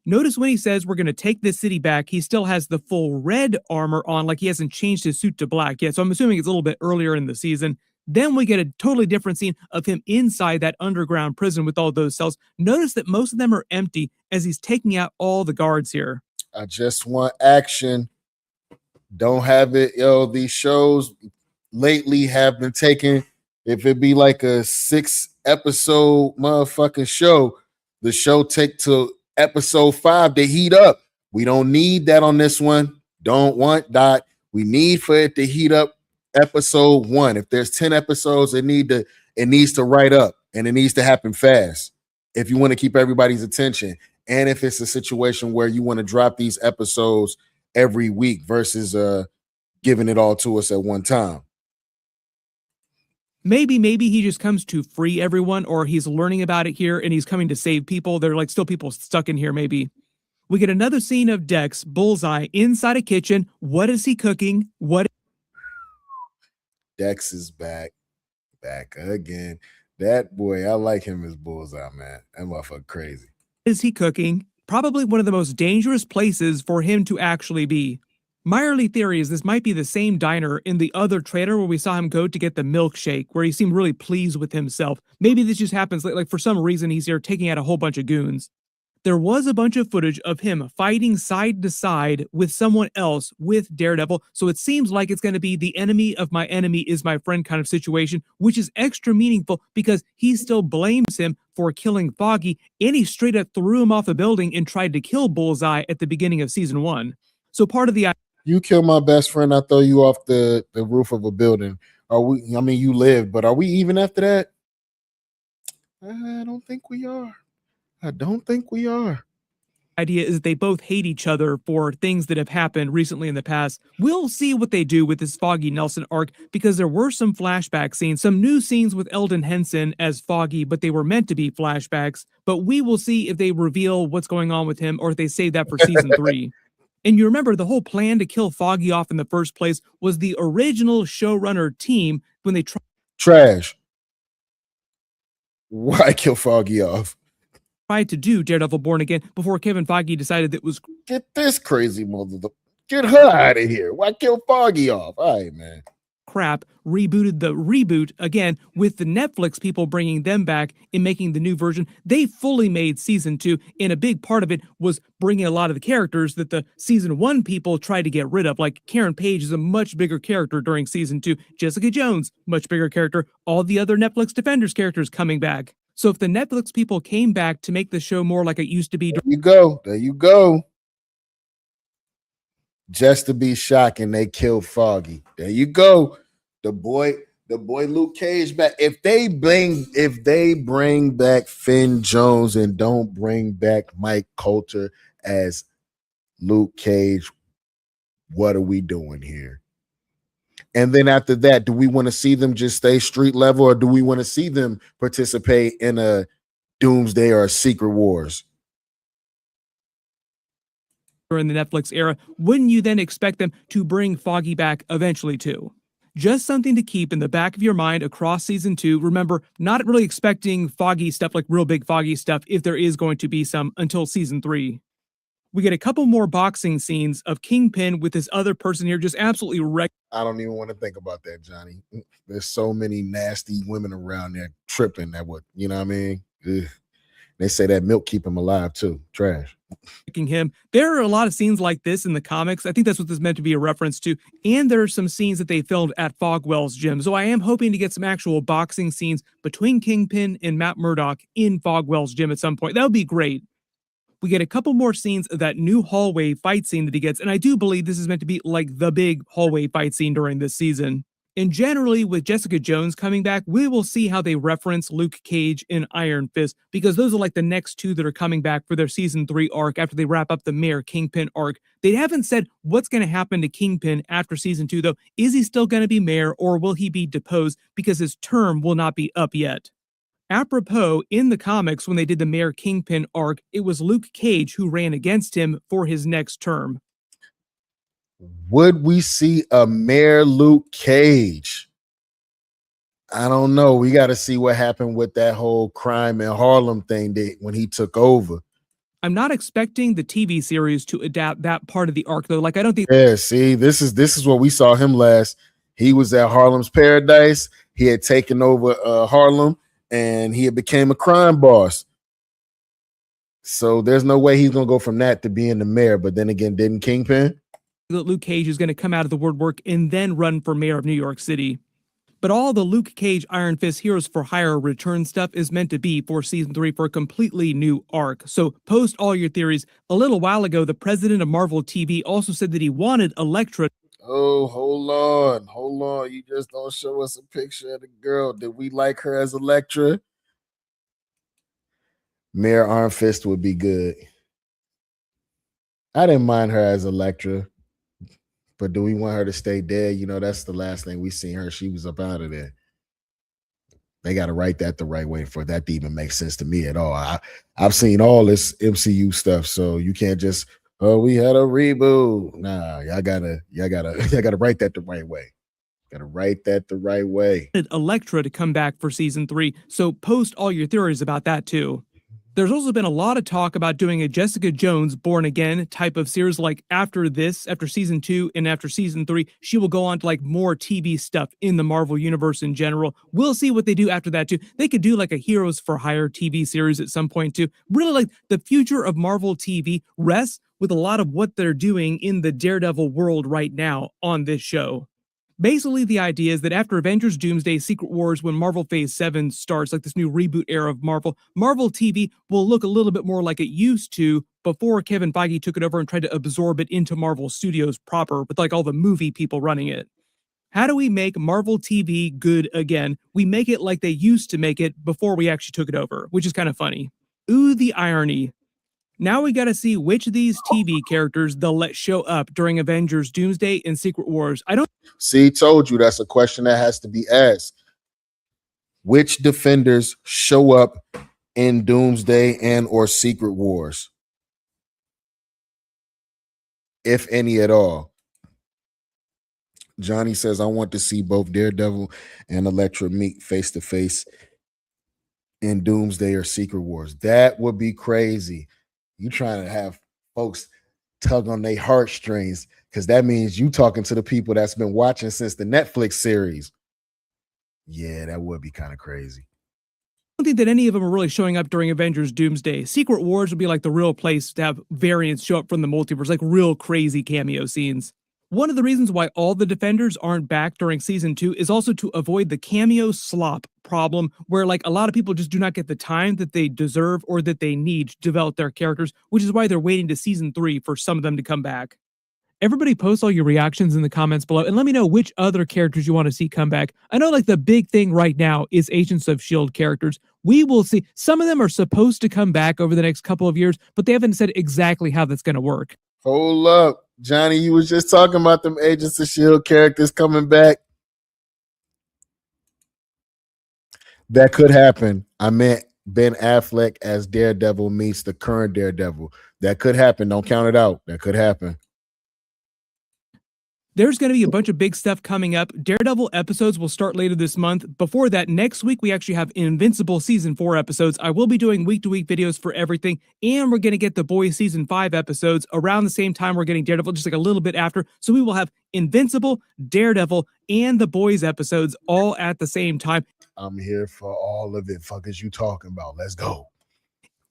Notice when he says we're going to take this city back, he still has the full red armor on, like he hasn't changed his suit to black yet. So I'm assuming it's a little bit earlier in the season. Then we get a totally different scene of him inside that underground prison with all those cells. Notice that most of them are empty as he's taking out all the guards here. I just want action. Don't have it. These shows lately have been taking, if it be like a 6-episode motherfucking show, the show take to episode 5 to heat up. We don't need that on this one. Don't want that. We need for it to heat up episode 1. If there's 10 episodes, it needs to write up, and it needs to happen fast if you want to keep everybody's attention. And if it's a situation where you want to drop these episodes every week versus giving it all to us at one time. Maybe he just comes to free everyone, or he's learning about it here and he's coming to save people. There are like still people stuck in here maybe. We get another scene of Dex, Bullseye, inside a kitchen. What is he cooking? Dex is back again. That boy, I like him as Bullseye, man. That motherfucker crazy. Is he cooking? Probably one of the most dangerous places for him to actually be. My early theory is this might be the same diner in the other trailer where we saw him go to get the milkshake, where he seemed really pleased with himself. Maybe this just happens like for some reason he's here taking out a whole bunch of goons. There was a bunch of footage of him fighting side to side with someone else with Daredevil, so it seems like it's going to be the enemy of my enemy is my friend kind of situation, which is extra meaningful because he still blames him for killing Foggy, and he straight up threw him off a building and tried to kill Bullseye at the beginning of season 1. So part of the you kill my best friend, I throw you off the roof of a building. Are we? I mean, you live, but are we even after that? I don't think we are. I don't think we are. Idea is that they both hate each other for things that have happened recently in the past. We'll see what they do with this Foggy Nelson arc because there were some flashback scenes, some new scenes with Eldon Henson as Foggy, but they were meant to be flashbacks. But we will see if they reveal what's going on with him or if they save that for season 3. And you remember the whole plan to kill Foggy off in the first place was the original showrunner team when they Trash. Why kill Foggy off? Tried to do Daredevil Born Again before Kevin Feige decided that was get this crazy get her out of here. Why kill Foggy off? All right, man. Crap, rebooted the reboot again with the Netflix people bringing them back and making the new version. They fully made season 2, and a big part of it was bringing a lot of the characters that the season 1 people tried to get rid of. Like Karen Page is a much bigger character during season 2. Jessica Jones, much bigger character. All the other Netflix Defenders characters coming back. So if the Netflix people came back to make the show more like it used to be. There you go. There you go. Just to be shocking, they killed Foggy. There you go. The boy Luke Cage back. If they bring back Finn Jones and don't bring back Mike Coulter as Luke Cage, what are we doing here? And then after that, do we want to see them just stay street level, or do we want to see them participate in a Doomsday or a Secret Wars? In the Netflix era, wouldn't you then expect them to bring Foggy back eventually too? Just something to keep in the back of your mind across season 2. Remember, not really expecting Foggy stuff, like real big Foggy stuff, if there is going to be some, until season 3. We get a couple more boxing scenes of Kingpin with this other person here just absolutely wrecked. I don't even want to think about that, Johnny. There's so many nasty women around there tripping that would, you know what I mean? Ugh. They say that milk keep him alive too. Trash. Him. There are a lot of scenes like this in the comics. I think that's what this is meant to be a reference to. And there are some scenes that they filmed at Fogwell's gym. So I am hoping to get some actual boxing scenes between Kingpin and Matt Murdock in Fogwell's gym at some point. That would be great. We get a couple more scenes of that new hallway fight scene that he gets, and I do believe this is meant to be like the big hallway fight scene during this season. And generally, with Jessica Jones coming back, we will see how they reference Luke Cage and Iron Fist, because those are like the next two that are coming back for their season 3 arc after they wrap up the Mayor Kingpin arc. They haven't said what's going to happen to Kingpin after season 2, though. Is he still going to be mayor, or will he be deposed because his term will not be up yet? Apropos, in the comics, when they did the Mayor Kingpin arc, it was Luke Cage who ran against him for his next term. Would we see a Mayor Luke Cage? I don't know. We got to see what happened with that whole crime in Harlem thing when he took over. I'm not expecting the TV series to adapt that part of the arc, though. Like, I don't think. Yeah, see, this is what we saw him last. He was at Harlem's Paradise. He had taken over Harlem, and he had became a crime boss. So there's no way he's going to go from that to being the mayor. But then again, didn't Kingpin? That Luke Cage is going to come out of the woodwork and then run for mayor of New York City. But all the Luke Cage Iron Fist Heroes for Hire return stuff is meant to be for season 3 for a completely new arc. So post all your theories. A little while ago, the president of Marvel TV also said that he wanted Elektra. Oh, hold on. You just don't show us a picture of the girl. Did we like her as Elektra? Mayor Iron Fist would be good. I didn't mind her as Elektra. But do we want her to stay dead? You know, that's the last thing we seen her. She was up out of there. They got to write that the right way for that to even make sense to me at all. I've seen all this MCU stuff, so you can't just, oh, we had a reboot. Nah, y'all gotta write that the right way. Gotta write that the right way. Elektra to come back for season 3. So post all your theories about that too. There's also been a lot of talk about doing a Jessica Jones Born Again type of series, like after season 2 and after season 3, she will go on to like more TV stuff in the Marvel universe in general. We'll see what they do after that too. They could do like a Heroes for Hire TV series at some point too. Really, like the future of Marvel TV rests with a lot of what they're doing in the Daredevil world right now on this show. Basically, the idea is that after Avengers Doomsday Secret Wars, when Marvel Phase 7 starts, like this new reboot era of Marvel, Marvel TV will look a little bit more like it used to before Kevin Feige took it over and tried to absorb it into Marvel Studios proper with like all the movie people running it. How do we make Marvel TV good again? We make it like they used to make it before we actually took it over, which is kind of funny. Ooh, the irony. Now we gotta see which of these TV characters they'll let show up during Avengers Doomsday and Secret Wars. I don't See, told you that's a question that has to be asked. Which defenders show up in Doomsday and or Secret Wars? If any at all. Johnny says, I want to see both Daredevil and Elektra meet face to face in Doomsday or Secret Wars. That would be crazy. You trying to have folks tug on their heartstrings, because that means you talking to the people that's been watching since the Netflix series. Yeah, that would be kind of crazy. don't think that any of them are really showing up during Avengers Doomsday. Secret Wars would be like the real place to have variants show up from the multiverse, like real crazy cameo scenes. One of the reasons why all the Defenders aren't back during season 2 is also to avoid the cameo slop problem, where like a lot of people just do not get the time that they deserve or that they need to develop their characters, which is why they're waiting to season 3 for some of them to come back. Everybody post all your reactions in the comments below and let me know which other characters you want to see come back. I know like the big thing right now is Agents of S.H.I.E.L.D. characters. We will see. Some of them are supposed to come back over the next couple of years, but they haven't said exactly how that's going to work. Hold up. Johnny, you was just talking about them Agents of S.H.I.E.L.D. characters coming back. That could happen. I meant Ben Affleck as Daredevil meets the current Daredevil. That could happen. Don't count it out. That could happen. There's going to be a bunch of big stuff coming up. Daredevil episodes will start later this month. Before that, next week, we actually have Invincible Season 4 episodes. I will be doing week-to-week videos for everything, and we're going to get The Boys Season 5 episodes around the same time we're getting Daredevil, just like a little bit after. So we will have Invincible, Daredevil, and The Boys episodes all at the same time. I'm here for all of it. Fuck is you talking about? Let's go.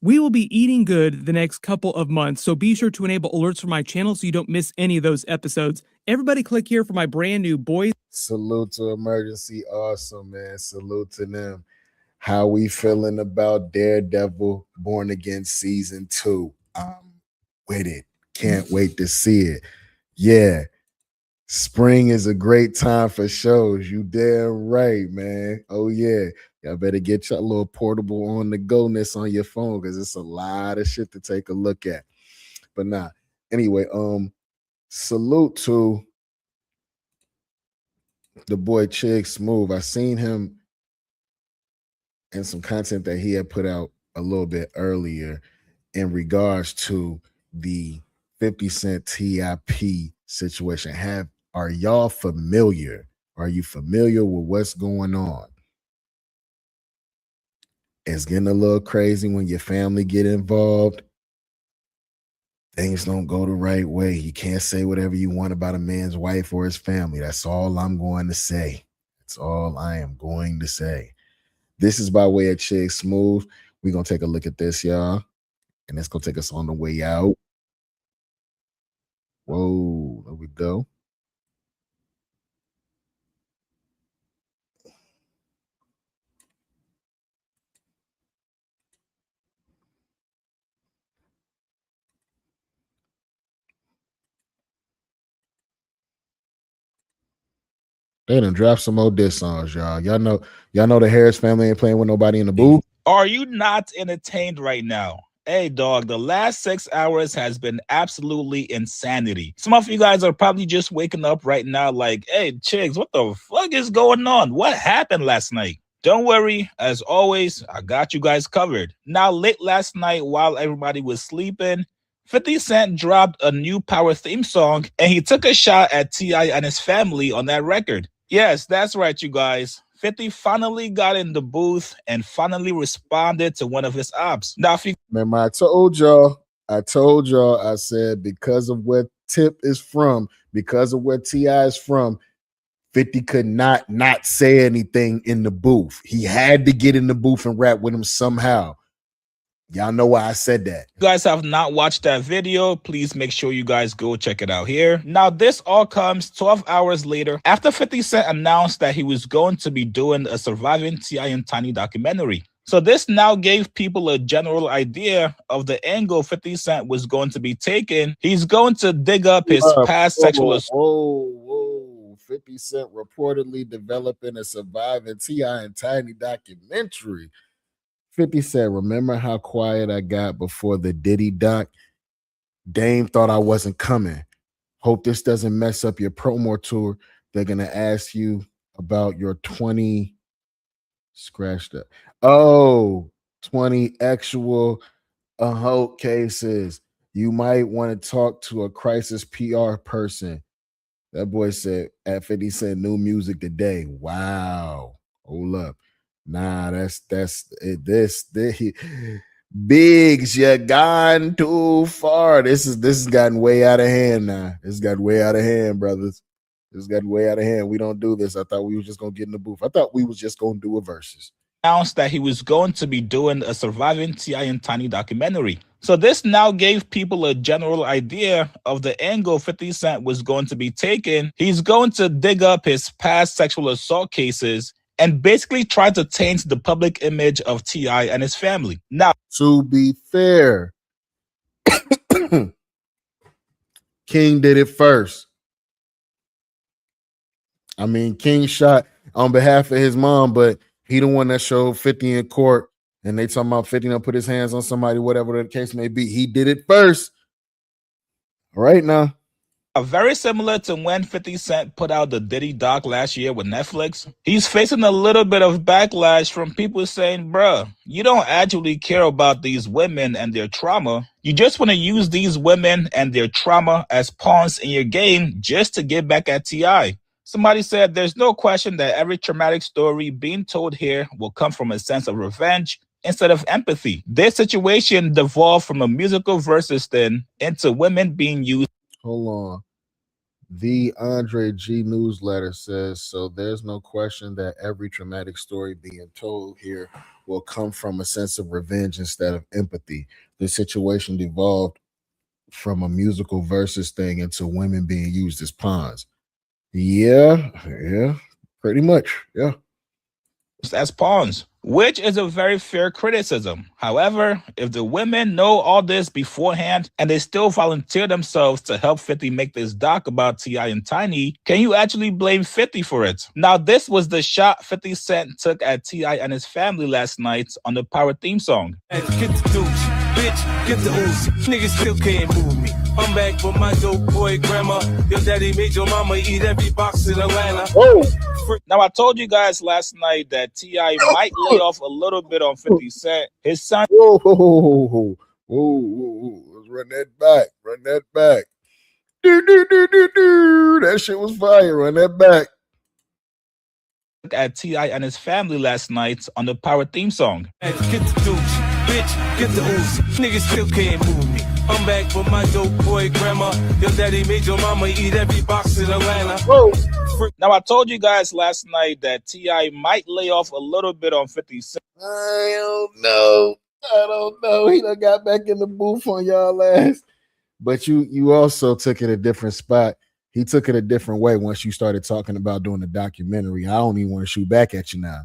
We will be eating good the next couple of months, so be sure to enable alerts for my channel so you don't miss any of those episodes. Everybody click here for my brand new Boys. Salute to Emergency Awesome, man. Salute to them. How we feeling about Daredevil Born Again Season 2? I'm with it. Can't wait to see it. Yeah. Spring is a great time for shows. You damn right, man. Oh, yeah. Y'all better get your little portable on the go-ness on your phone, because it's a lot of shit to take a look at. But nah. Anyway, salute to the boy Chig Smooth. I seen him in some content that he had put out a little bit earlier in regards to the 50 Cent TIP situation. Are y'all familiar? Are you familiar with what's going on? It's getting a little crazy when your family get involved. Things don't go the right way. You can't say whatever you want about a man's wife or his family. That's all I'm going to say. That's all I am going to say. This is by way of Chig Smooth. We're going to take a look at this, y'all. And it's going to take us on the way out. Whoa, there we go. They done dropped some more diss songs, y'all. Y'all know the Harris family ain't playing with nobody in the booth. Are you not entertained right now? Hey, dog, the last 6 hours has been absolutely insanity. Some of you guys are probably just waking up right now like, hey, Chigs, what the fuck is going on? What happened last night? Don't worry. As always, I got you guys covered. Now, late last night while everybody was sleeping, 50 Cent dropped a new Power theme song, and he took a shot at T.I. and his family on that record. Yes, that's right, you guys. 50 finally got in the booth and finally responded to one of his ops. Now, if you remember, I told y'all, I said, because of where Tip is from, because of where T.I. is from, 50 could not say anything in the booth. He had to get in the booth and rap with him somehow. Y'all know why I said that. you guys have not watched that video, please make sure you guys go check it out here. Now, this all comes 12 hours later after 50 Cent announced that he was going to be doing a Surviving T.I. and Tiny documentary. So this now gave people a general idea of the angle 50 Cent was going to be taking. He's going to dig up his past sexual assault. Whoa. 50 Cent reportedly developing a Surviving T.I. and Tiny documentary. 50 said, remember how quiet I got before the Diddy doc? Dame thought I wasn't coming. Hope this doesn't mess up your promo tour. They're going to ask you about your 20 scratched up. 20 actual Hope cases. You might want to talk to a crisis PR person. That boy said at 50 Cent new music today. Wow. Hold up. Nah, that's it. This Biggs, you gone too far. This has gotten way out of hand now. It's gotten way out of hand, brothers. It's gotten way out of hand. We don't do this. I thought we was just gonna get in the booth. I thought we was just gonna do a versus. Announced that he was going to be doing a Surviving T.I. and Tiny documentary. So this now gave people a general idea of the angle 50 Cent was going to be taking. He's going to dig up his past sexual assault cases and basically try to taint the public image of T.I. and his family. Now, to be fair, King did it first. I mean, King shot on behalf of his mom, but he the one that showed 50 in court, and they talking about 50 to put his hands on somebody, whatever the case may be. He did it first. All right now. Very similar to when 50 Cent put out the Diddy doc last year with Netflix. He's facing a little bit of backlash from people saying, bruh, you don't actually care about these women and their trauma. You just want to use these women and their trauma as pawns in your game just to get back at T.I. Somebody said there's no question that every traumatic story being told here will come from a sense of revenge instead of empathy. This situation devolved from a musical versus thing into women being used. Hold on. The Andre G newsletter says, so there's no question that every traumatic story being told here will come from a sense of revenge instead of empathy. The situation devolved from a musical versus thing into women being used as pawns. Yeah, pretty much. Yeah. As pawns, which is a very fair criticism. However, if the women know all this beforehand and they still volunteer themselves to help 50 make this doc about T.I. and Tiny, can you actually blame 50 for it? Now, this was the shot 50 Cent took at T.I. and his family last night on the Power theme song. Get the douche, bitch, get the Uzi. Niggas still can't move me. I'm back for my dope boy grandma. Your daddy made your mama eat every box in Atlanta. Now, I told you guys last night that T.I. might lay off a little bit on 50 Cent. His son. Whoa. Let's run that back. Run that back. That shit was fire. Run that back. At T.I. and his family last night on the Power theme song. Get the douche, bitch, get the Uzi. Niggas still can't move me. I'm back for my dope boy grandma. Your daddy made your mama eat every box in Atlanta. Now, I told you guys last night that T.I. might lay off a little bit on 50 Cent. I don't know. He done got back in the booth on y'all ass. But you also took it a different spot. He took it a different way once you started talking about doing the documentary. I don't even want to shoot back at you now.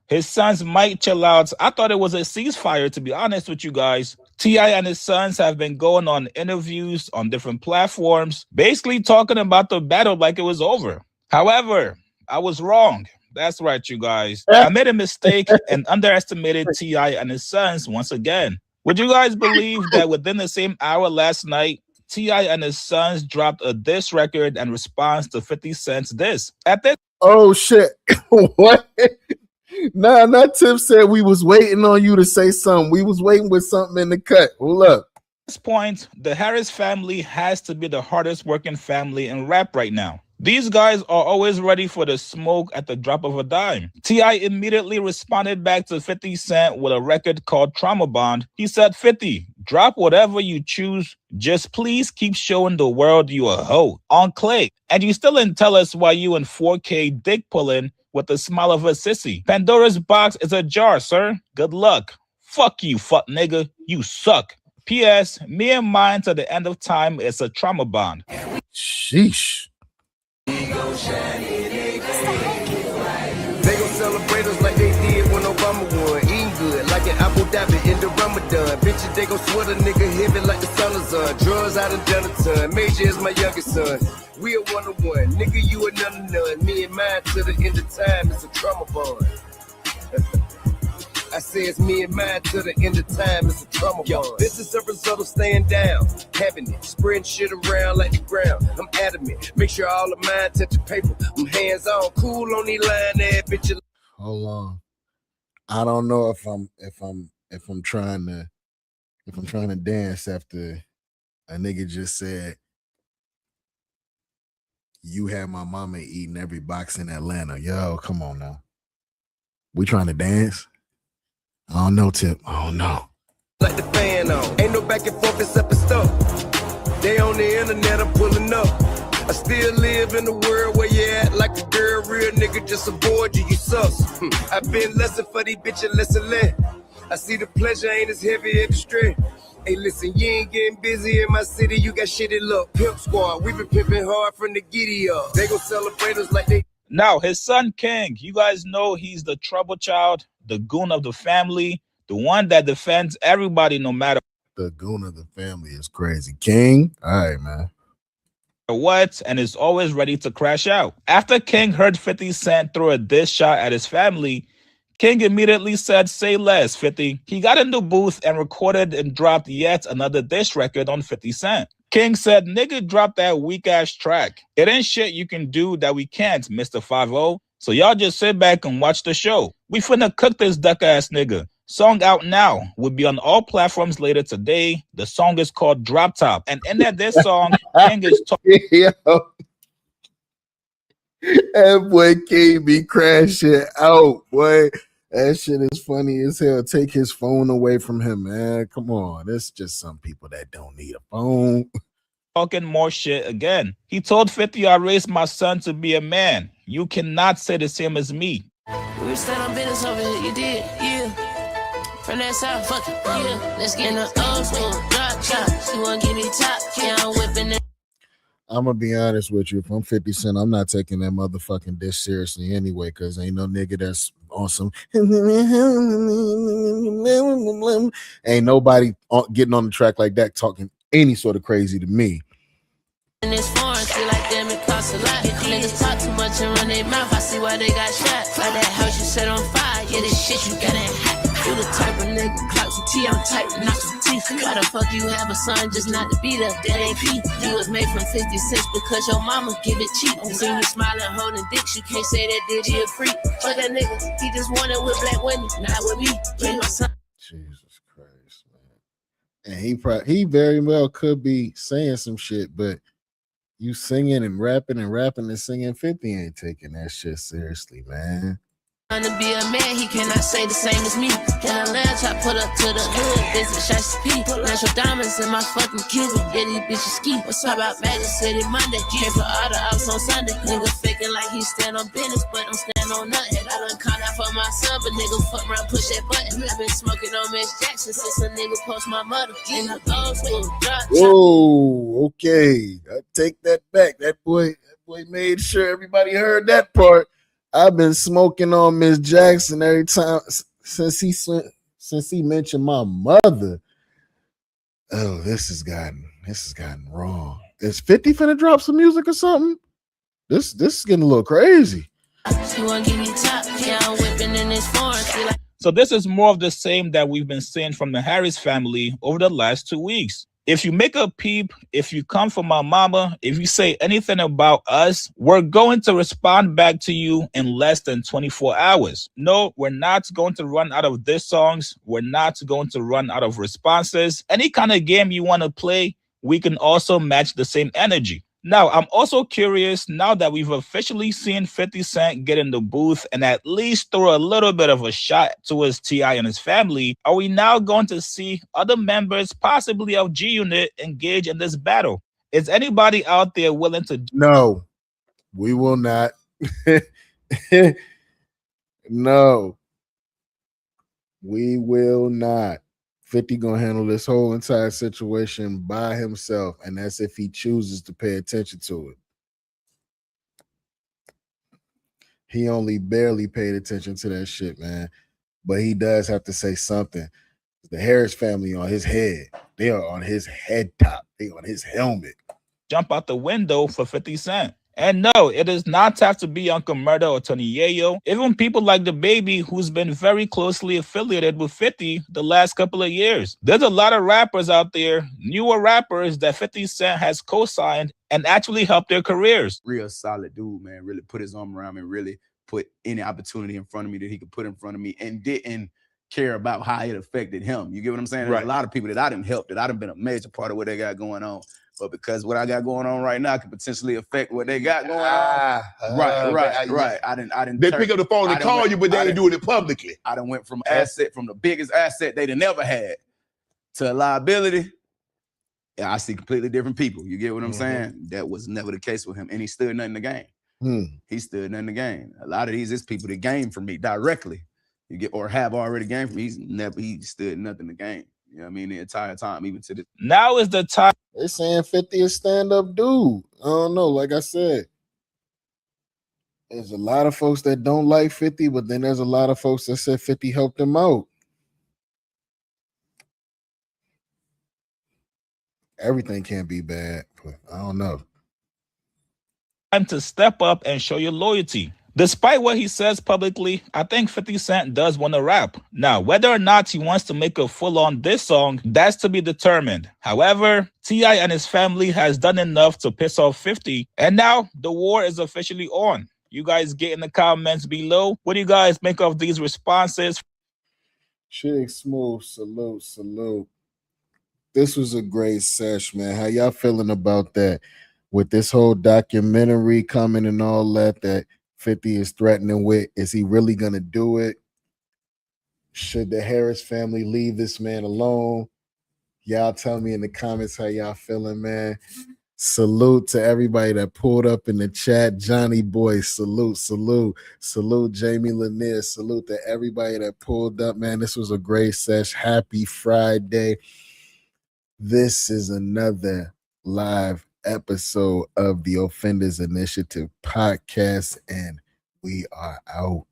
His sons might chill out. I thought it was a ceasefire, to be honest with you guys. T.I. and his sons have been going on interviews on different platforms, basically talking about the battle like it was over. However, I was wrong. That's right, you guys. I made a mistake and underestimated T.I. and his sons once again. Would you guys believe that within the same hour last night, T.I. and his sons dropped a diss record in response to 50 Cent's diss? At this shit. What? Nah, Tip said we was waiting on you to say something. We was waiting with something in the cut. Hold up. At this point, the Harris family has to be the hardest working family in rap right now. These guys are always ready for the smoke at the drop of a dime. T.I. immediately responded back to 50 Cent with a record called Trauma Bond. He said, 50, drop whatever you choose. Just please keep showing the world you a hoe. On Clay. And you still didn't tell us why you in 4K dick pulling with the smile of a sissy. Pandora's box is ajar, sir. Good luck. Fuck you, fuck nigga. You suck. P.S. Me and mine to the end of time is a trauma bond. Sheesh. They gon' celebrate us like they did when Obama won. Eating good like an Abu Dhabi in the Ramadan. Bitches, they gon' sweat a nigga heavy like the sun is on. Drugs out of Jonathan. Major is my youngest son. We a one-on-one. Nigga, you another none. Me and mine to the end of time. It's a trauma bond. I say it's me and mine to the end of time. It's a trauma bond. This is a result of staying down, having it, spreading shit around like the ground. I'm adamant. Make sure all of mine touch the paper. I'm hands on, cool on the line there, bitch. Hold on. I don't know if I'm trying to dance after a nigga just said you had my mama eating every box in Atlanta. Yo, come on now. We trying to dance? I don't know, Tip. I don't know. Like the fan on. Ain't no back and forth except it's stuff. They on the internet, I'm pulling up. I still live in the world where you act like a girl, real nigga just avoid you, you sus. I've been lesson for these bitches, lesson learned. I see the pleasure ain't as heavy as the strength. Hey, listen, you ain't getting busy in my city, you got shitty luck. Pimp squad, we been pimping hard from the giddy up. They gon' celebrate us like they... Now, his son, King, you guys know he's the trouble child, the goon of the family, the one that defends everybody no matter the goon of the family is crazy. King, all right, man. What, and is always ready to crash out. After King heard 50 Cent throw a diss shot at his family, King immediately said, say less, 50. He got in the booth and recorded and dropped yet another diss record on 50 Cent. King said, nigga, drop that weak-ass track. It ain't shit you can do that we can't, Mr. 5-0. So y'all just sit back and watch the show. We finna cook this duck-ass nigga. Song out now. Will be on all platforms later today. The song is called Drop Top. And in this song, King is talking. Yo. That boy King be crashing out, boy. That shit is funny as hell. Take his phone away from him, man. Come on. It's just some people that don't need a phone. Talking more shit again. He told 50, I raised my son to be a man. You cannot say the same as me. We were standing on business over here. You did, yeah. From that side, fuck it, yeah. Let's get in the old school. Drop top. She wanna give me top. Yeah, I'm whipping it. I'm gonna be honest with you. If I'm 50 Cent, I'm not taking that motherfucking dish seriously anyway, because ain't no nigga that's on some ain't nobody getting on the track like that talking any sort of crazy to me. In this foreign, feel like damn, it costs a lot. Niggas talk too much and run their mouth. I see why they got shot. Like that house you set on fire. Yeah, this shit you got it hot. You the type of nigga, clock some tea, I'm tight, knock some teeth. Why the fuck you have a son just not to beat up? That ain't P. You was made from 50 cents because your mama give it cheap. See you smiling, holding dicks, you can't say that did you a freak. But that nigga, he just wanted with black women, not with me. He my son. Jesus Christ, man. And he very well could be saying some shit, but you singing and rapping and singing, 50 ain't taking that shit seriously, man. To be a man, he cannot say the same as me. Can I let I put up to the hood? Visit Shiesty P. Natural diamonds in my fucking Cuban. Yeah, these bitches ski. What's up about Magic City Monday? Came for all the ops on Sunday. Nigga faking like he stand on business, but don't stand on nothing. I done caught out for my son, but nigga fuck around, push that button. I been smoking on Miss Jackson since a nigga post my mother. In the old school, drop. Whoa, okay. I take that back. That boy made sure everybody heard that part. I've been smoking on Miss Jackson every time since he mentioned my mother. Oh, this has gotten wrong. Is 50 finna drop some music or something? This is getting a little crazy. So this is more of the same that we've been seeing from the Harris family over the last 2 weeks. If you make a peep, if you come from my mama, if you say anything about us, we're going to respond back to you in less than 24 hours. No, we're not going to run out of diss songs. We're not going to run out of responses. Any kind of game you want to play, we can also match the same energy. Now, I'm also curious, now that we've officially seen 50 Cent get in the booth and at least throw a little bit of a shot towards T.I. and his family, are we now going to see other members, possibly of G-Unit, engage in this battle? Is anybody out there willing to... No, we will not. No, we will not. 50 gonna handle this whole entire situation by himself, and that's if he chooses to pay attention to it. He only barely paid attention to that shit, man. But he does have to say something. The Harris family on his head. They are on his head top. They on his helmet. Jump out the window for 50 Cent. And no, it does not have to be Uncle Murda or Tony Yayo. Even people like the Baby, who's been very closely affiliated with 50 the last couple of years. There's a lot of rappers out there, newer rappers that 50 Cent has co-signed and actually helped their careers. Real solid dude, man. Really put his arm around me and really put any opportunity in front of me that he could put in front of me and didn't care about how it affected him. You get what I'm saying? There's Right. a lot of people that I didn't help, that I done been a major part of what they got going on. But because what I got going on right now could potentially affect what they got going on. Right. I didn't. They pick up the phone and call you, but they ain't doing it publicly. I done went from from the biggest asset they'd never had to a liability. Yeah, I see completely different people. You get what I'm saying? That was never the case with him, and he stood nothing to gain. He stood nothing to gain. A lot of these is people that gain from me directly. You get or have already gained from me. He stood nothing to gain. You know what I mean? The entire time, even to this. Now is the time. They're saying 50 is stand-up dude. I don't know. Like I said, there's a lot of folks that don't like 50, but then there's a lot of folks that said 50 helped them out. Everything can't be bad, but I don't know. Time to step up and show your loyalty. Despite what he says publicly, I think 50 Cent does want to rap. Now, whether or not he wants to make a full-on diss song, that's to be determined. However, T.I. and his family has done enough to piss off 50, and now the war is officially on. You guys get in the comments below. What do you guys make of these responses? Chig Smooth, salute. This was a great sesh, man. How y'all feeling about that? With this whole documentary coming and all that 50 is threatening with, is he really gonna do it? Should the Harris family leave this man alone? Y'all tell me in the comments how y'all feeling, man. Salute to everybody that pulled up in the chat. Johnny Boy, salute. Jamie Lanier, salute to everybody that pulled up, man. This was a great sesh. Happy Friday. This is another live episode of the Offenders Initiative podcast, and we are out.